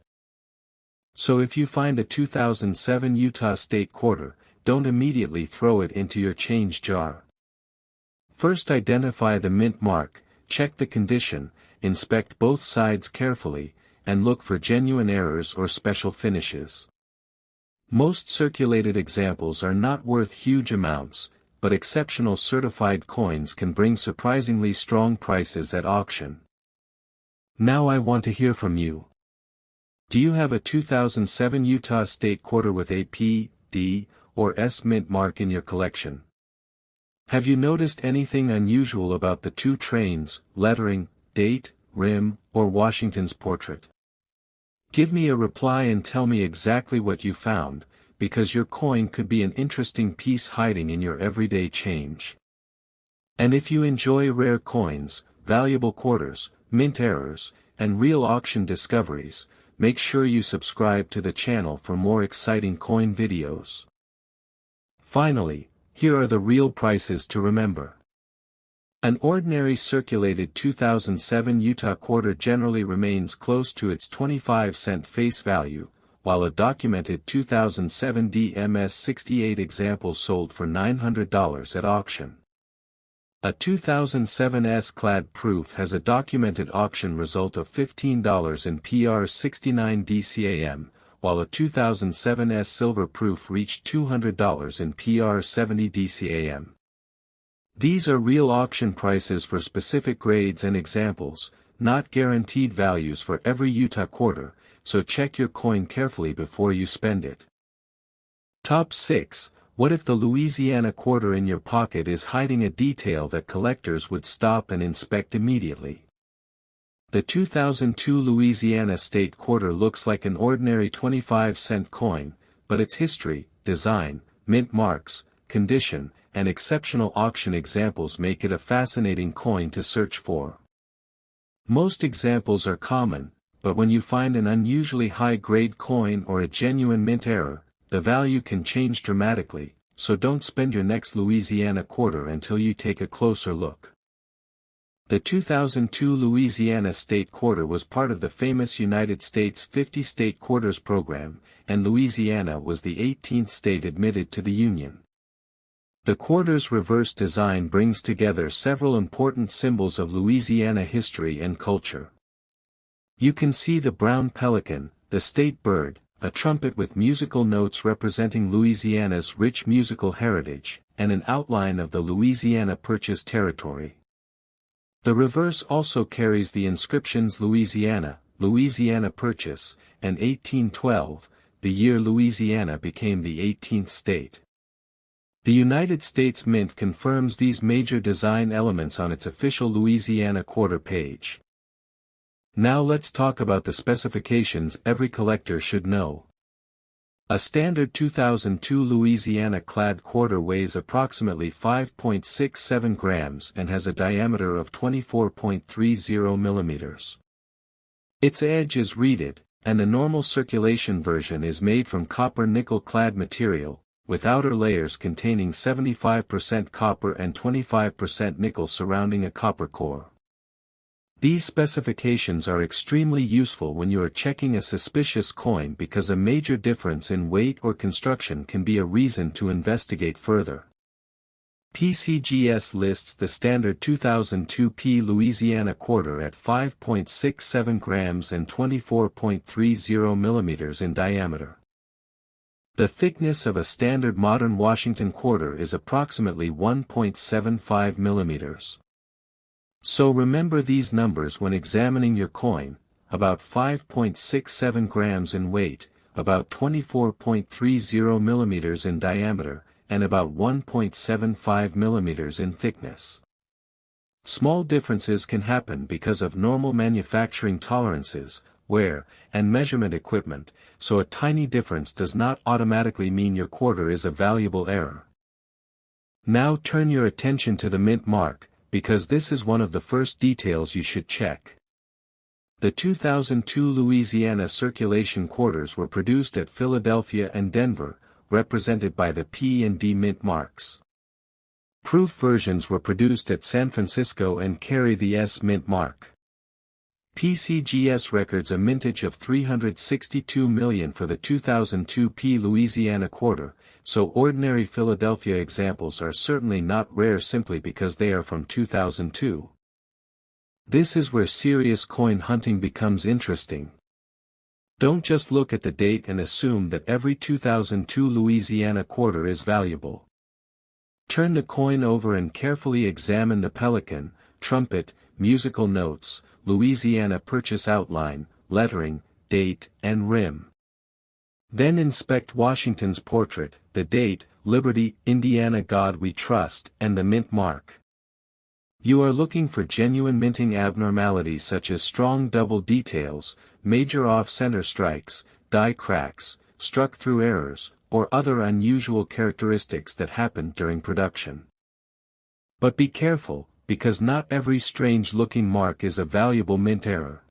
So if you find a 2007 Utah State quarter, don't immediately throw it into your change jar. First identify the mint mark, check the condition, inspect both sides carefully, and look for genuine errors or special finishes. Most circulated examples are not worth huge amounts, but exceptional certified coins can bring surprisingly strong prices at auction. Now I want to hear from you. Do you have a 2007 Utah State quarter with a P, D, or S mint mark in your collection? Have you noticed anything unusual about the two trains, lettering, date, rim, or Washington's portrait? Give me a reply and tell me exactly what you found, because your coin could be an interesting piece hiding in your everyday change. And if you enjoy rare coins, valuable quarters, mint errors, and real auction discoveries, make sure you subscribe to the channel for more exciting coin videos. Finally, here are the real prices to remember. An ordinary circulated 2007 Utah quarter generally remains close to its 25-cent face value, while a documented 2007 DMS68 example sold for $900 at auction. A 2007 S-clad proof has a documented auction result of $15 in PR69 DCAM, while a 2007 S silver proof reached $200 in PR70 DCAM. These are real auction prices for specific grades and examples, not guaranteed values for every Utah quarter, so check your coin carefully before you spend it. Top 6. What if the Louisiana quarter in your pocket is hiding a detail that collectors would stop and inspect immediately? The 2002 Louisiana State quarter looks like an ordinary 25-cent coin, but its history, design, mint marks, condition, and exceptional auction examples make it a fascinating coin to search for. Most examples are common, but when you find an unusually high-grade coin or a genuine mint error, the value can change dramatically, so don't spend your next Louisiana quarter until you take a closer look. The 2002 Louisiana State quarter was part of the famous United States 50 State Quarters program, and Louisiana was the 18th state admitted to the Union. The quarter's reverse design brings together several important symbols of Louisiana history and culture. You can see the brown pelican, the state bird, a trumpet with musical notes representing Louisiana's rich musical heritage, and an outline of the Louisiana Purchase territory. The reverse also carries the inscriptions Louisiana, Louisiana Purchase, and 1812, the year Louisiana became the 18th state. The United States Mint confirms these major design elements on its official Louisiana quarter page. Now let's talk about the specifications every collector should know. A standard 2002 Louisiana-clad quarter weighs approximately 5.67 grams and has a diameter of 24.30 millimeters. Its edge is reeded, and a normal circulation version is made from copper-nickel-clad material, with outer layers containing 75% copper and 25% nickel surrounding a copper core. These specifications are extremely useful when you are checking a suspicious coin because a major difference in weight or construction can be a reason to investigate further. PCGS lists the standard 2002 P Louisiana quarter at 5.67 grams and 24.30 millimeters in diameter. The thickness of a standard modern Washington quarter is approximately 1.75 millimeters. So remember these numbers when examining your coin: about 5.67 grams in weight, about 24.30 millimeters in diameter, and about 1.75 millimeters in thickness. Small differences can happen because of normal manufacturing tolerances, wear, and measurement equipment, so a tiny difference does not automatically mean your quarter is a valuable error. Now turn your attention to the mint mark, because this is one of the first details you should check. The 2002 Louisiana circulation quarters were produced at Philadelphia and Denver, represented by the P and D mint marks. Proof versions were produced at San Francisco and carry the S mint mark. PCGS records a mintage of 362 million for the 2002 P Louisiana quarter, so ordinary Philadelphia examples are certainly not rare simply because they are from 2002. This is where serious coin hunting becomes interesting. Don't just look at the date and assume that every 2002 Louisiana quarter is valuable. Turn the coin over and carefully examine the pelican, trumpet, musical notes, Louisiana Purchase outline, lettering, date, and rim. Then inspect Washington's portrait, the date, Liberty, Indiana God We Trust, and the mint mark. You are looking for genuine minting abnormalities such as strong double details, major off-center strikes, die cracks, struck-through errors, or other unusual characteristics that happen during production. But be careful, because not every strange-looking mark is a valuable mint error.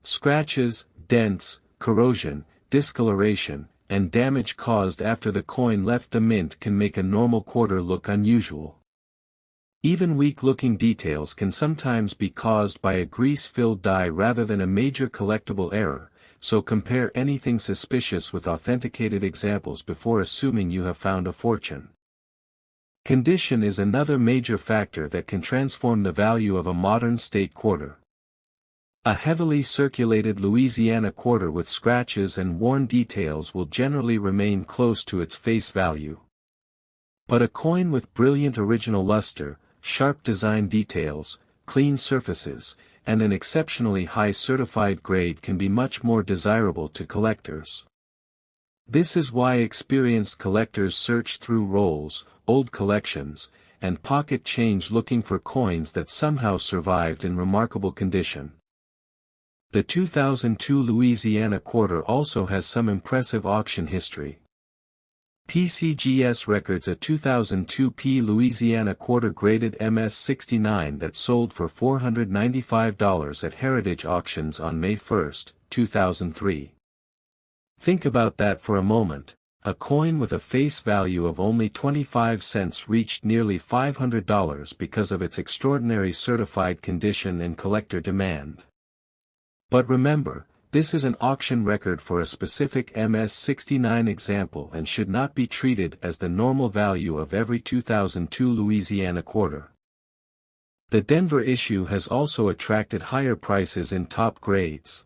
Scratches, dents, corrosion, discoloration, and damage caused after the coin left the mint can make a normal quarter look unusual. Even weak-looking details can sometimes be caused by a grease-filled die rather than a major collectible error, so compare anything suspicious with authenticated examples before assuming you have found a fortune. Condition is another major factor that can transform the value of a modern state quarter. A heavily circulated Louisiana quarter with scratches and worn details will generally remain close to its face value. But a coin with brilliant original luster, sharp design details, clean surfaces, and an exceptionally high certified grade can be much more desirable to collectors. This is why experienced collectors search through rolls, old collections, and pocket change looking for coins that somehow survived in remarkable condition. The 2002 Louisiana quarter also has some impressive auction history. PCGS records a 2002 P Louisiana quarter graded MS-69 that sold for $495 at Heritage Auctions on May 1, 2003. Think about that for a moment. A coin with a face value of only 25 cents reached nearly $500 because of its extraordinary certified condition and collector demand. But remember, this is an auction record for a specific MS-69 example and should not be treated as the normal value of every 2002 Louisiana quarter. The Denver issue has also attracted higher prices in top grades.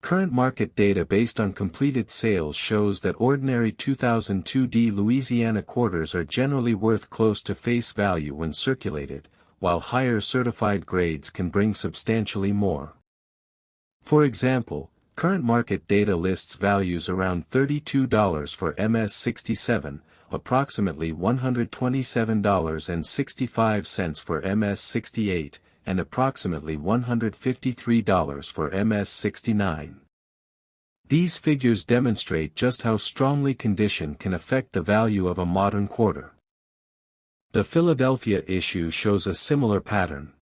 Current market data based on completed sales shows that ordinary 2002D Louisiana quarters are generally worth close to face value when circulated, while higher certified grades can bring substantially more. For example, current market data lists values around $32 for MS67, approximately $127.65 for MS68, and approximately $153 for MS69. These figures demonstrate just how strongly condition can affect the value of a modern quarter. The Philadelphia issue shows a similar pattern.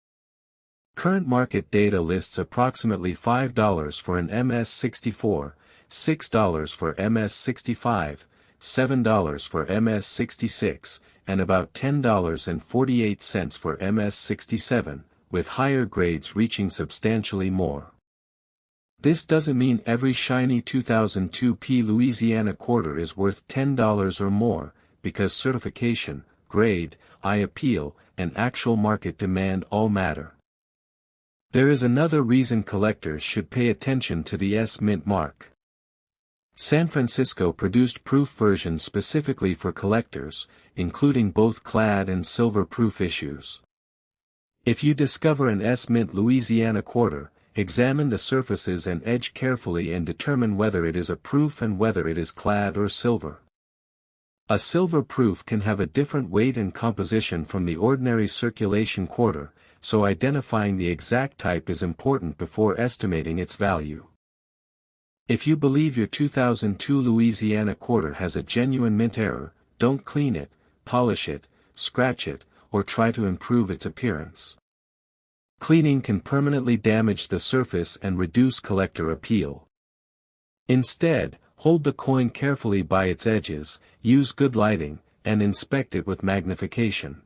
Current market data lists approximately $5 for an MS64, $6 for MS65, $7 for MS66, and about $10.48 for MS67, with higher grades reaching substantially more. This doesn't mean every shiny 2002P Louisiana quarter is worth $10 or more, because certification, grade, eye appeal, and actual market demand all matter. There is another reason collectors should pay attention to the S Mint mark. San Francisco produced proof versions specifically for collectors, including both clad and silver proof issues. If you discover an S Mint Louisiana quarter, examine the surfaces and edge carefully and determine whether it is a proof and whether it is clad or silver. A silver proof can have a different weight and composition from the ordinary circulation quarter, so identifying the exact type is important before estimating its value. If you believe your 2002 Louisiana quarter has a genuine mint error, don't clean it, polish it, scratch it, or try to improve its appearance. Cleaning can permanently damage the surface and reduce collector appeal. Instead, hold the coin carefully by its edges, use good lighting, and inspect it with magnification.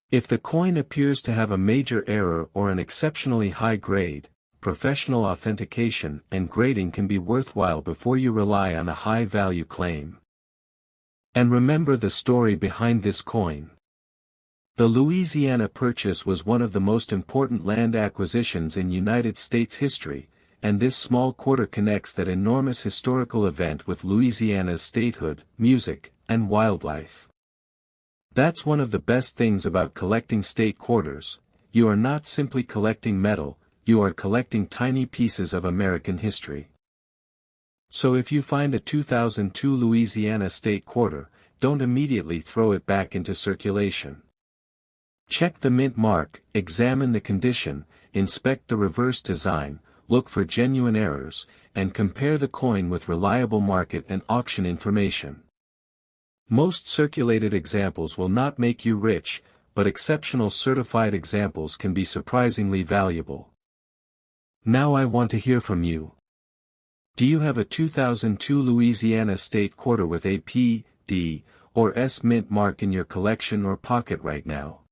If the coin appears to have a major error or an exceptionally high grade, professional authentication and grading can be worthwhile before you rely on a high-value claim. And remember the story behind this coin. The Louisiana Purchase was one of the most important land acquisitions in United States history, and this small quarter connects that enormous historical event with Louisiana's statehood, music, and wildlife. That's one of the best things about collecting state quarters. You are not simply collecting metal, you are collecting tiny pieces of American history. So if you find a 2002 Louisiana state quarter, don't immediately throw it back into circulation. Check the mint mark, examine the condition, inspect the reverse design, look for genuine errors, and compare the coin with reliable market and auction information. Most circulated examples will not make you rich, but exceptional certified examples can be surprisingly valuable. Now I want to hear from you. Do you have a 2002 Louisiana state quarter with a P, D, or S mint mark in your collection or pocket right now?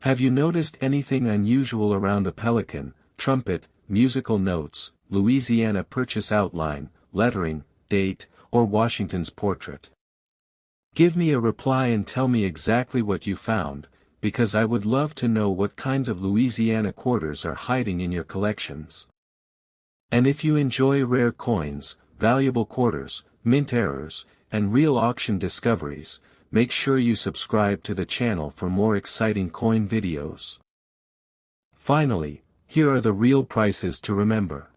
Have you noticed anything unusual around the pelican, trumpet, musical notes, Louisiana Purchase outline, lettering, date, or Washington's portrait? Give me a reply and tell me exactly what you found, because I would love to know what kinds of Louisiana quarters are hiding in your collections. And if you enjoy rare coins, valuable quarters, mint errors, and real auction discoveries, make sure you subscribe to the channel for more exciting coin videos. Finally, here are the real prices to remember.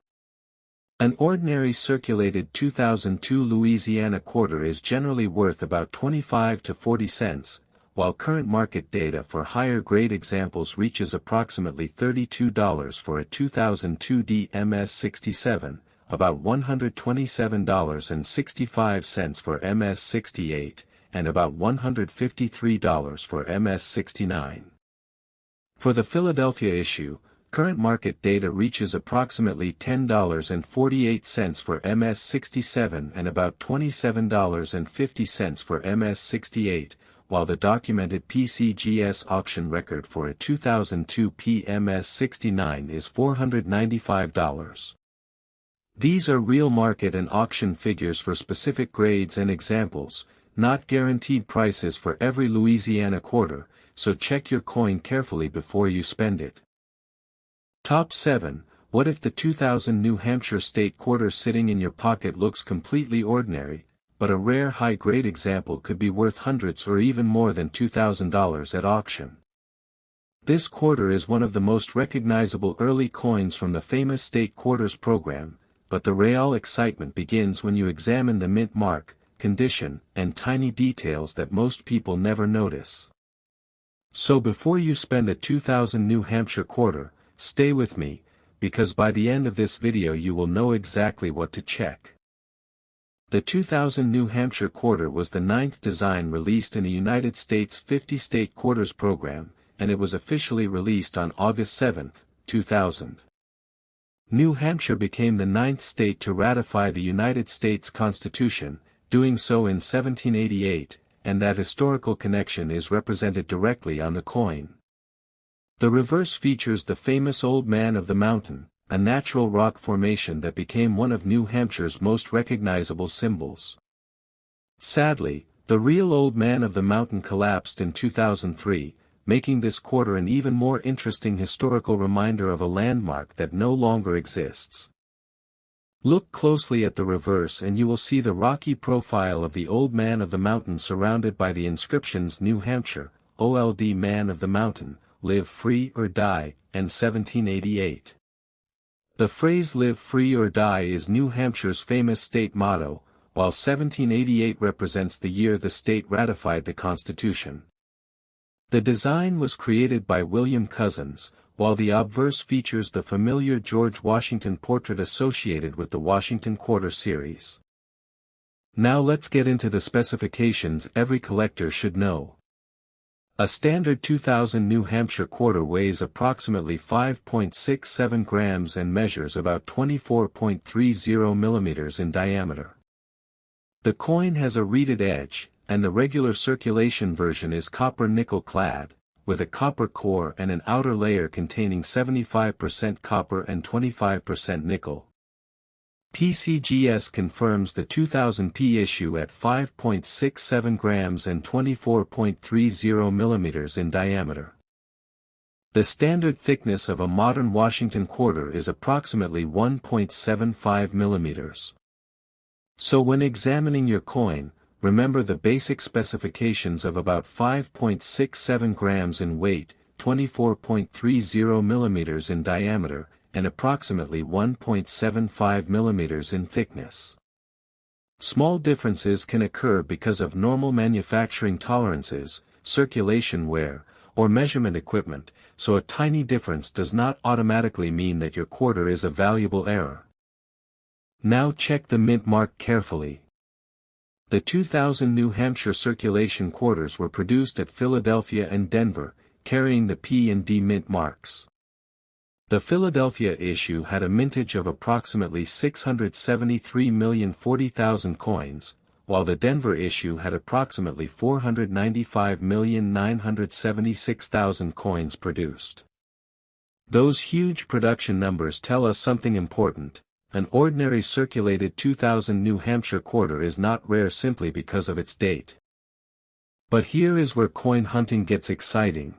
An ordinary circulated 2002 Louisiana quarter is generally worth about 25 to 40 cents, while current market data for higher grade examples reaches approximately $32 for a 2002 MS67, about $127.65 for MS68, and about $153 for MS69. For the Philadelphia issue, current market data reaches approximately $10.48 for MS67 and about $27.50 for MS68, while the documented PCGS auction record for a 2002 PMS69 is $495. These are real market and auction figures for specific grades and examples, not guaranteed prices for every Louisiana quarter, so check your coin carefully before you spend it. Top 7. What if the 2000 New Hampshire state quarter sitting in your pocket looks completely ordinary, but a rare high-grade example could be worth hundreds or even more than $2,000 at auction? This quarter is one of the most recognizable early coins from the famous state quarters program, but the real excitement begins when you examine the mint mark, condition, and tiny details that most people never notice. So before you spend a 2000 New Hampshire quarter, stay with me, because by the end of this video you will know exactly what to check. The 2000 New Hampshire quarter was the 9th design released in the United States 50 state quarters program, and it was officially released on August 7, 2000. New Hampshire became the 9th state to ratify the United States Constitution, doing so in 1788, and that historical connection is represented directly on the coin. The reverse features the famous Old Man of the Mountain, a natural rock formation that became one of New Hampshire's most recognizable symbols. Sadly, the real Old Man of the Mountain collapsed in 2003, making this quarter an even more interesting historical reminder of a landmark that no longer exists. Look closely at the reverse and you will see the rocky profile of the Old Man of the Mountain surrounded by the inscriptions New Hampshire, Old Man of the Mountain, Live Free or Die, and 1788. The phrase Live Free or Die is New Hampshire's famous state motto, while 1788 represents the year the state ratified the Constitution. The design was created by William Cousins, while the obverse features the familiar George Washington portrait associated with the Washington Quarter series. Now let's get into the specifications every collector should know. A standard 2000 New Hampshire quarter weighs approximately 5.67 grams and measures about 24.30 millimeters in diameter. The coin has a reeded edge, and the regular circulation version is copper nickel clad, with a copper core and an outer layer containing 75% copper and 25% nickel. PCGS confirms the 2000P issue at 5.67 grams and 24.30 millimeters in diameter. The standard thickness of a modern Washington quarter is approximately 1.75 millimeters. So when examining your coin, remember the basic specifications of about 5.67 grams in weight, 24.30 millimeters in diameter, and approximately 1.75 millimeters in thickness. Small differences can occur because of normal manufacturing tolerances, circulation wear, or measurement equipment, so a tiny difference does not automatically mean that your quarter is a valuable error. Now check the mint mark carefully. The 2000 New Hampshire circulation quarters were produced at Philadelphia and Denver, carrying the P and D mint marks. The Philadelphia issue had a mintage of approximately 673,040,000 coins, while the Denver issue had approximately 495,976,000 coins produced. Those huge production numbers tell us something important. An ordinary circulated 2000 New Hampshire quarter is not rare simply because of its date. But here is where coin hunting gets exciting.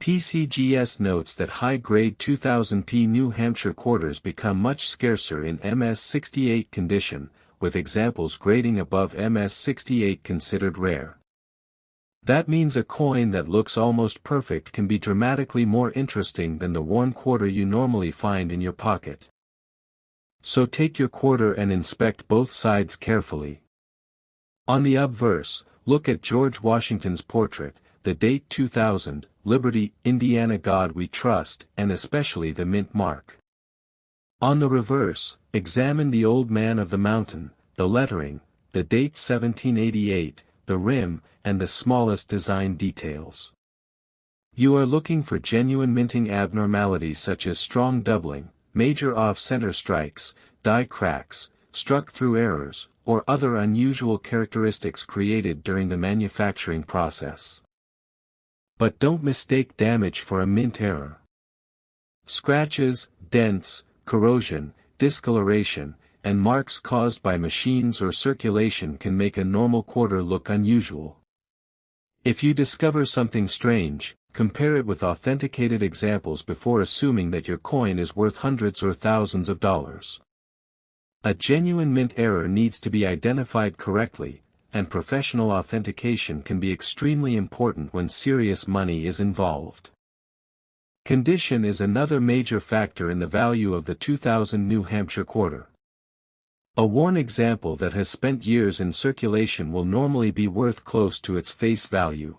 PCGS notes that high-grade 2000P New Hampshire quarters become much scarcer in MS68 condition, with examples grading above MS68 considered rare. That means a coin that looks almost perfect can be dramatically more interesting than the worn quarter you normally find in your pocket. So take your quarter and inspect both sides carefully. On the obverse, look at George Washington's portrait, the date 2000, Liberty, Indiana, God We Trust, and especially the mint mark. On the reverse, examine the Old Man of the Mountain, the lettering, the date 1788, the rim, and the smallest design details. You are looking for genuine minting abnormalities such as strong doubling, major off-center strikes, die cracks, struck-through errors, or other unusual characteristics created during the manufacturing process. But don't mistake damage for a mint error. Scratches, dents, corrosion, discoloration, and marks caused by machines or circulation can make a normal quarter look unusual. If you discover something strange, compare it with authenticated examples before assuming that your coin is worth hundreds or thousands of dollars. A genuine mint error needs to be identified correctly, and professional authentication can be extremely important when serious money is involved. Condition is another major factor in the value of the 2000 New Hampshire quarter. A worn example that has spent years in circulation will normally be worth close to its face value.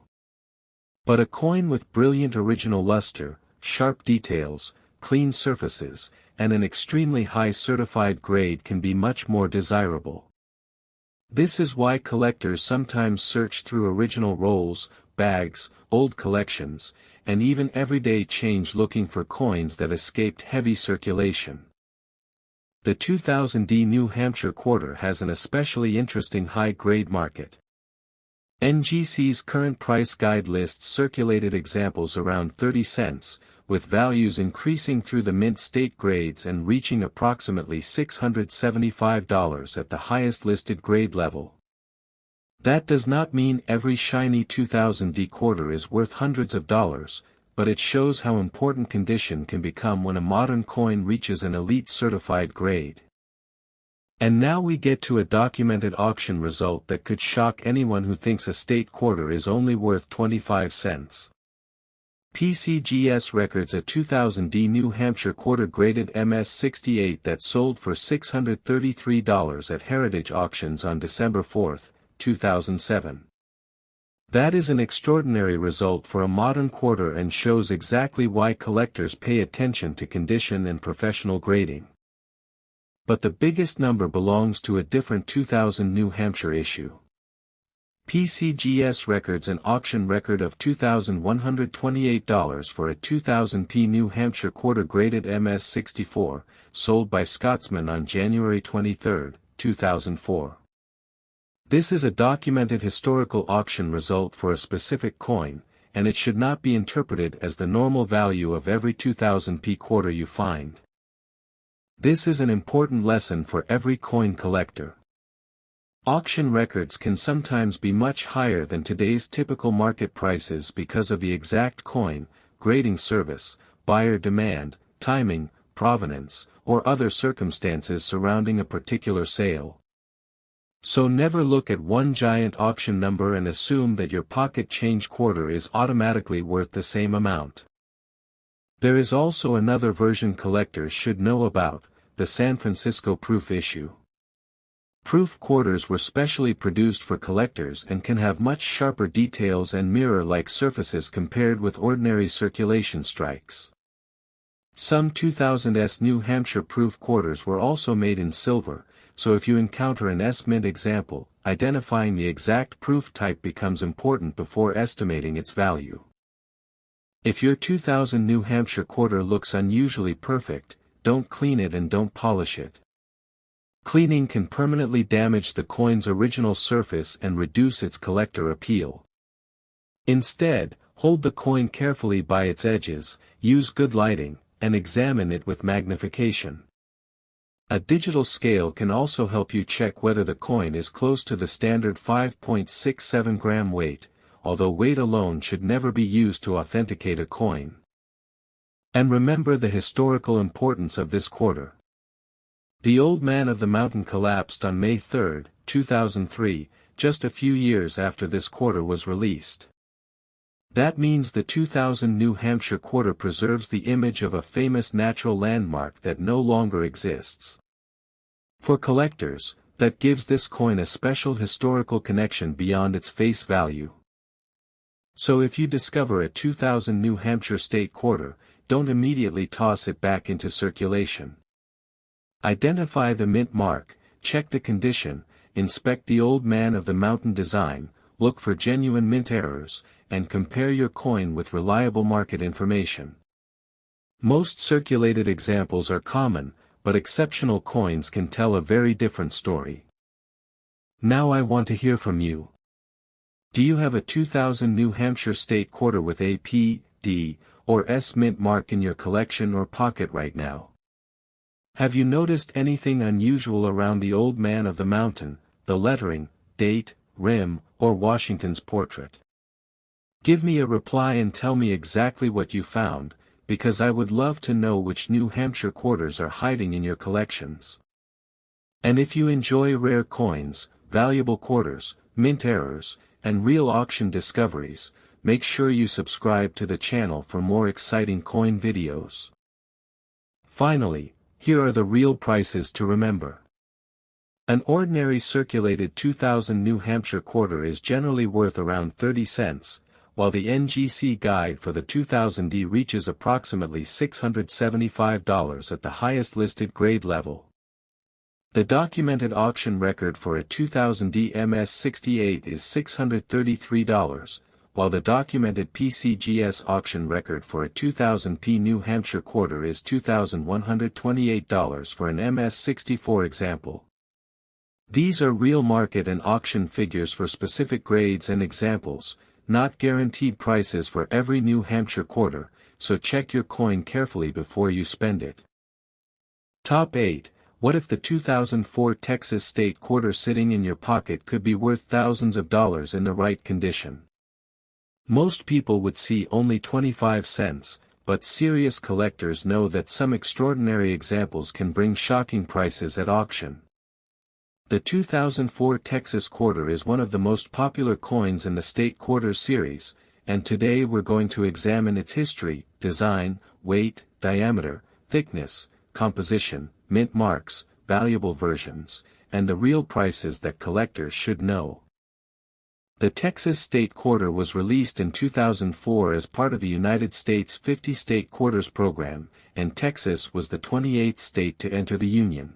But a coin with brilliant original luster, sharp details, clean surfaces, and an extremely high certified grade can be much more desirable. This is why collectors sometimes search through original rolls, bags, old collections, and even everyday change looking for coins that escaped heavy circulation. The 2000D New Hampshire quarter has an especially interesting high-grade market. NGC's current price guide lists circulated examples around 30 cents, with values increasing through the mint state grades and reaching approximately $675 at the highest listed grade level. That does not mean every shiny 2000D quarter is worth hundreds of dollars, but it shows how important condition can become when a modern coin reaches an elite certified grade. And now we get to a documented auction result that could shock anyone who thinks a state quarter is only worth 25 cents. PCGS records a 2000D New Hampshire quarter graded MS-68 that sold for $633 at Heritage Auctions on December 4, 2007. That is an extraordinary result for a modern quarter and shows exactly why collectors pay attention to condition and professional grading. But the biggest number belongs to a different 2000 New Hampshire issue. PCGS records an auction record of $2,128 for a 2000p New Hampshire quarter graded MS-64, sold by Scotsman on January 23, 2004. This is a documented historical auction result for a specific coin, and it should not be interpreted as the normal value of every 2000p quarter you find. This is an important lesson for every coin collector. Auction records can sometimes be much higher than today's typical market prices because of the exact coin, grading service, buyer demand, timing, provenance, or other circumstances surrounding a particular sale. So never look at one giant auction number and assume that your pocket change quarter is automatically worth the same amount. There is also another version collectors should know about, the San Francisco proof issue. Proof quarters were specially produced for collectors and can have much sharper details and mirror-like surfaces compared with ordinary circulation strikes. Some 2000s New Hampshire proof quarters were also made in silver, so if you encounter an S-mint example, identifying the exact proof type becomes important before estimating its value. If your 2000 New Hampshire quarter looks unusually perfect, don't clean it and don't polish it. Cleaning can permanently damage the coin's original surface and reduce its collector appeal. Instead, hold the coin carefully by its edges, use good lighting, and examine it with magnification. A digital scale can also help you check whether the coin is close to the standard 5.67 gram weight, although weight alone should never be used to authenticate a coin. And remember the historical importance of this quarter. The Old Man of the Mountain collapsed on May 3, 2003, just a few years after this quarter was released. That means the 2000 New Hampshire quarter preserves the image of a famous natural landmark that no longer exists. For collectors, that gives this coin a special historical connection beyond its face value. So if you discover a 2000 New Hampshire state quarter, don't immediately toss it back into circulation. Identify the mint mark, check the condition, inspect the Old Man of the Mountain design, look for genuine mint errors, and compare your coin with reliable market information. Most circulated examples are common, but exceptional coins can tell a very different story. Now I want to hear from you. Do you have a 2000 New Hampshire state quarter with a P, D, or S mint mark in your collection or pocket right now? Have you noticed anything unusual around the Old Man of the Mountain, the lettering, date, rim, or Washington's portrait? Give me a reply and tell me exactly what you found, because I would love to know which New Hampshire quarters are hiding in your collections. And if you enjoy rare coins, valuable quarters, mint errors, and real auction discoveries, make sure you subscribe to the channel for more exciting coin videos. Finally, here are the real prices to remember. An ordinary circulated 2000 New Hampshire quarter is generally worth around 30 cents, while the NGC guide for the 2000D reaches approximately $675 at the highest listed grade level. The documented auction record for a 2000D MS68 is $633, while the documented PCGS auction record for a 2000P New Hampshire quarter is $2,128 for an MS64 example. These are real market and auction figures for specific grades and examples, not guaranteed prices for every New Hampshire quarter, so check your coin carefully before you spend it. Top 8. What if the 2004 Texas State quarter sitting in your pocket could be worth thousands of dollars in the right condition? Most people would see only 25 cents, but serious collectors know that some extraordinary examples can bring shocking prices at auction. The 2004 Texas quarter is one of the most popular coins in the State Quarter series, and today we're going to examine its history, design, weight, diameter, thickness, composition, mint marks, valuable versions, and the real prices that collectors should know. The Texas State Quarter was released in 2004 as part of the United States 50 State Quarters program, and Texas was the 28th state to enter the Union.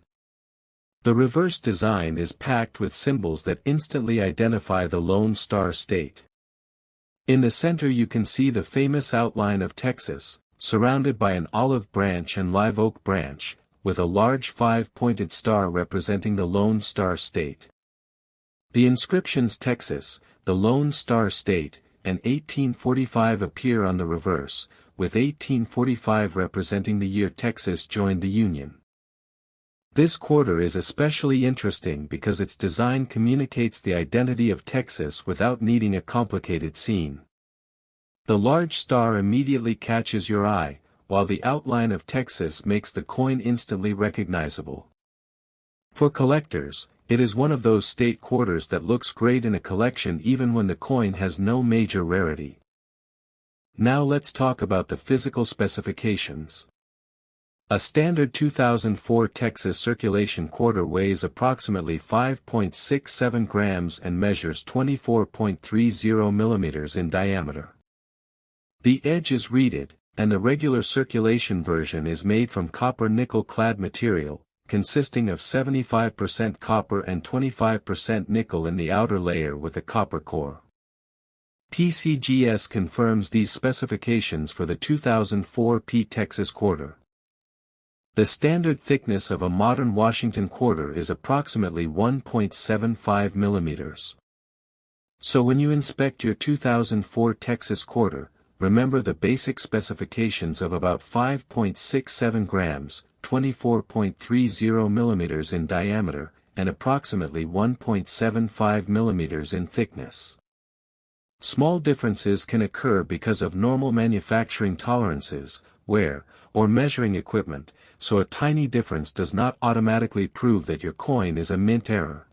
The reverse design is packed with symbols that instantly identify the Lone Star State. In the center you can see the famous outline of Texas, surrounded by an olive branch and live oak branch, with a large 5-pointed star representing the Lone Star State. The inscriptions Texas, the Lone Star State, and 1845 appear on the reverse, with 1845 representing the year Texas joined the Union. This quarter is especially interesting because its design communicates the identity of Texas without needing a complicated scene. The large star immediately catches your eye, while the outline of Texas makes the coin instantly recognizable. For collectors, it is one of those state quarters that looks great in a collection even when the coin has no major rarity. Now let's talk about the physical specifications. A standard 2004 Texas circulation quarter weighs approximately 5.67 grams and measures 24.30 millimeters in diameter. The edge is reeded, and the regular circulation version is made from copper-nickel clad material, consisting of 75% copper and 25% nickel in the outer layer with a copper core. PCGS confirms these specifications for the 2004 P Texas quarter. The standard thickness of a modern Washington quarter is approximately 1.75 millimeters. So when you inspect your 2004 Texas quarter, remember the basic specifications of about 5.67 grams, 24.30 millimeters in diameter, and approximately 1.75 millimeters in thickness. Small differences can occur because of normal manufacturing tolerances, wear, or measuring equipment, so a tiny difference does not automatically prove that your coin is a mint error.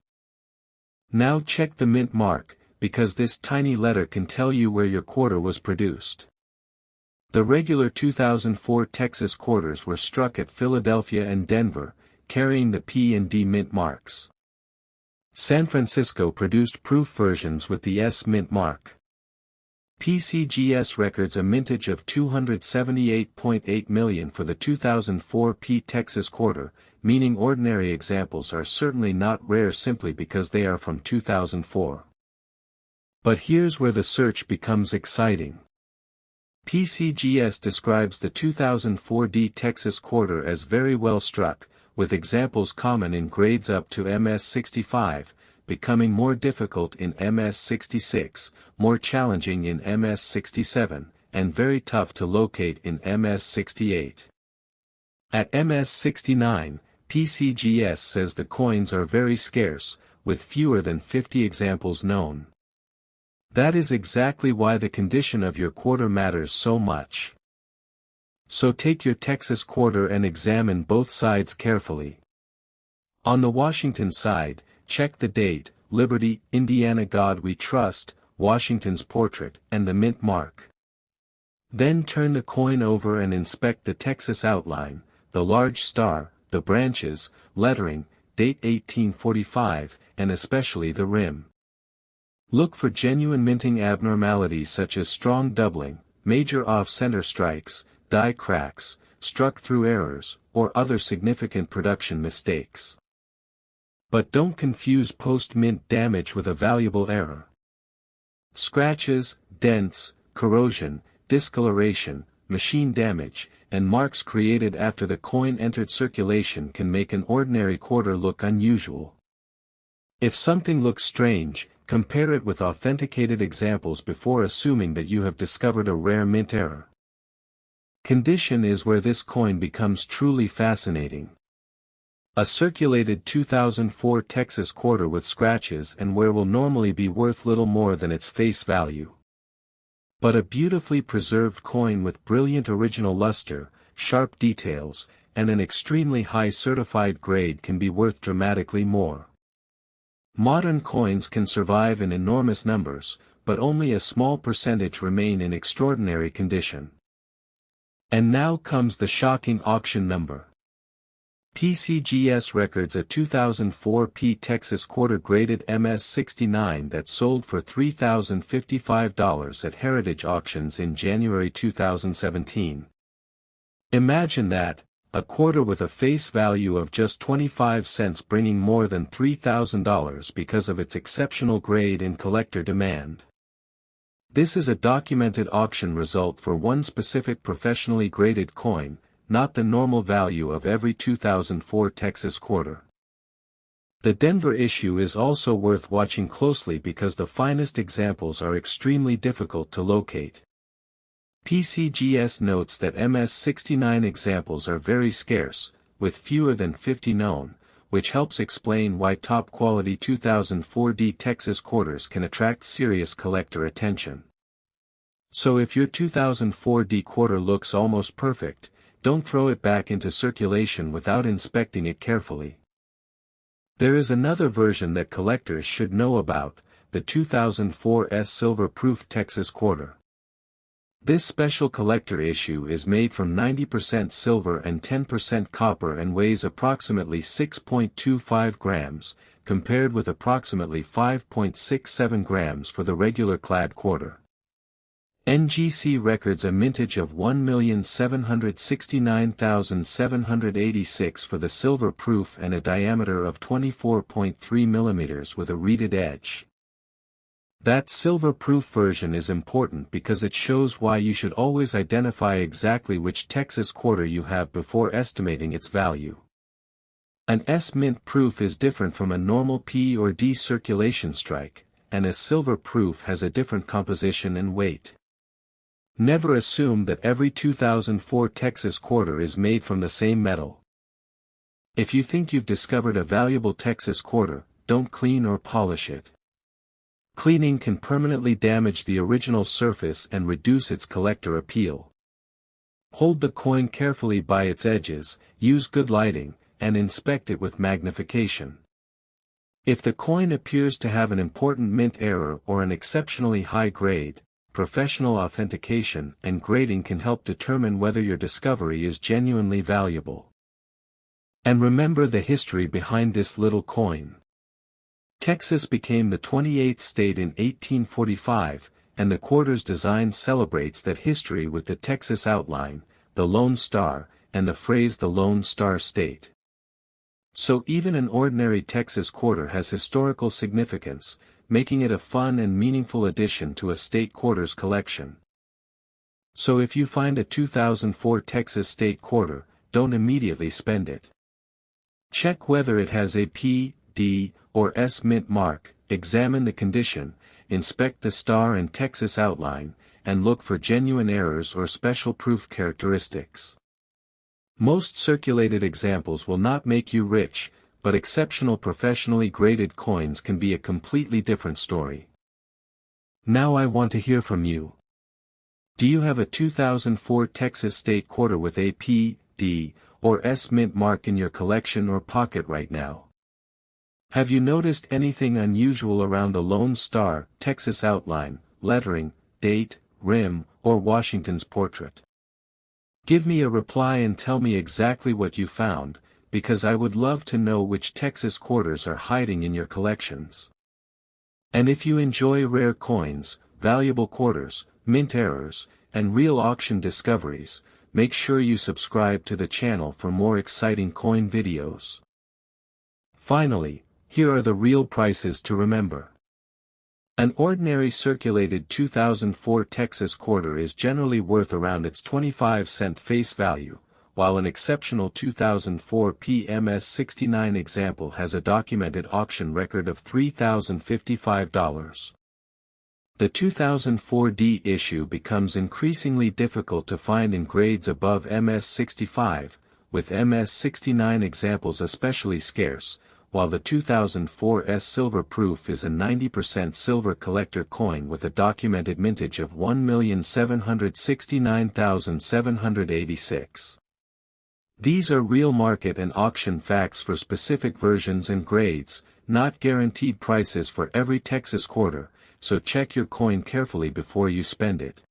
Now check the mint mark, because this tiny letter can tell you where your quarter was produced. The regular 2004 Texas quarters were struck at Philadelphia and Denver, carrying the P and D mint marks. San Francisco produced proof versions with the S mint mark. PCGS records a mintage of 278.8 million for the 2004 P Texas quarter, meaning ordinary examples are certainly not rare simply because they are from 2004. But here's where the search becomes exciting. PCGS describes the 2004 D Texas quarter as very well struck, with examples common in grades up to MS65, becoming more difficult in MS66, more challenging in MS67, and very tough to locate in MS68. At MS69, PCGS says the coins are very scarce, with fewer than 50 examples known. That is exactly why the condition of your quarter matters so much. So take your Texas quarter and examine both sides carefully. On the Washington side, check the date, Liberty, Indiana, God We Trust, Washington's portrait, and the mint mark. Then turn the coin over and inspect the Texas outline, the large star, the branches, lettering, date 1845, and especially the rim. Look for genuine minting abnormalities such as strong doubling, major off-center strikes, die cracks, struck-through errors, or other significant production mistakes. But don't confuse post-mint damage with a valuable error. Scratches, dents, corrosion, discoloration, machine damage, and marks created after the coin entered circulation can make an ordinary quarter look unusual. If something looks strange, compare it with authenticated examples before assuming that you have discovered a rare mint error. Condition is where this coin becomes truly fascinating. A circulated 2004 Texas quarter with scratches and wear will normally be worth little more than its face value. But a beautifully preserved coin with brilliant original luster, sharp details, and an extremely high certified grade can be worth dramatically more. Modern coins can survive in enormous numbers, but only a small percentage remain in extraordinary condition. And now comes the shocking auction number. PCGS records a 2004 P Texas quarter graded MS-69 that sold for $3,055 at Heritage Auctions in January 2017. Imagine that, a quarter with a face value of just 25 cents bringing more than $3,000 because of its exceptional grade and collector demand. This is a documented auction result for one specific professionally graded coin, not the normal value of every 2004 Texas quarter. The Denver issue is also worth watching closely because the finest examples are extremely difficult to locate. PCGS notes that MS-69 examples are very scarce, with fewer than 50 known, which helps explain why top-quality 2004D Texas quarters can attract serious collector attention. So if your 2004D quarter looks almost perfect, don't throw it back into circulation without inspecting it carefully. There is another version that collectors should know about, the 2004 silver-proof Texas quarter. This special collector issue is made from 90% silver and 10% copper and weighs approximately 6.25 grams, compared with approximately 5.67 grams for the regular clad quarter. NGC records a mintage of 1,769,786 for the silver proof and a diameter of 24.3 mm with a reeded edge. That silver-proof version is important because it shows why you should always identify exactly which Texas quarter you have before estimating its value. An S-mint proof is different from a normal P or D circulation strike, and a silver proof has a different composition and weight. Never assume that every 2004 Texas quarter is made from the same metal. If you think you've discovered a valuable Texas quarter, don't clean or polish it. Cleaning can permanently damage the original surface and reduce its collector appeal. Hold the coin carefully by its edges, use good lighting, and inspect it with magnification. If the coin appears to have an important mint error or an exceptionally high grade, professional authentication and grading can help determine whether your discovery is genuinely valuable. And remember the history behind this little coin. Texas became the 28th state in 1845, and the quarter's design celebrates that history with the Texas outline, the Lone Star, and the phrase the Lone Star State. So even an ordinary Texas quarter has historical significance, making it a fun and meaningful addition to a state quarters collection. So if you find a 2004 Texas state quarter, don't immediately spend it. Check whether it has a P, D, or S mint mark, examine the condition, inspect the star and Texas outline, and look for genuine errors or special proof characteristics. Most circulated examples will not make you rich, but exceptional professionally graded coins can be a completely different story. Now I want to hear from you. Do you have a 2004 Texas State Quarter with a P, D, or S mint mark in your collection or pocket right now? Have you noticed anything unusual around the Lone Star, Texas outline, lettering, date, rim, or Washington's portrait? Give me a reply and tell me exactly what you found, because I would love to know which Texas quarters are hiding in your collections. And if you enjoy rare coins, valuable quarters, mint errors, and real auction discoveries, make sure you subscribe to the channel for more exciting coin videos. Finally, here are the real prices to remember. An ordinary circulated 2004 Texas quarter is generally worth around its 25-cent face value, while an exceptional 2004 PMS 69 example has a documented auction record of $3,055. The 2004 D issue becomes increasingly difficult to find in grades above MS 65, with MS 69 examples especially scarce, while the 2004 S silver proof is a 90% silver collector coin with a documented mintage of 1,769,786. These are real market and auction facts for specific versions and grades, not guaranteed prices for every Texas quarter, so check your coin carefully before you spend it.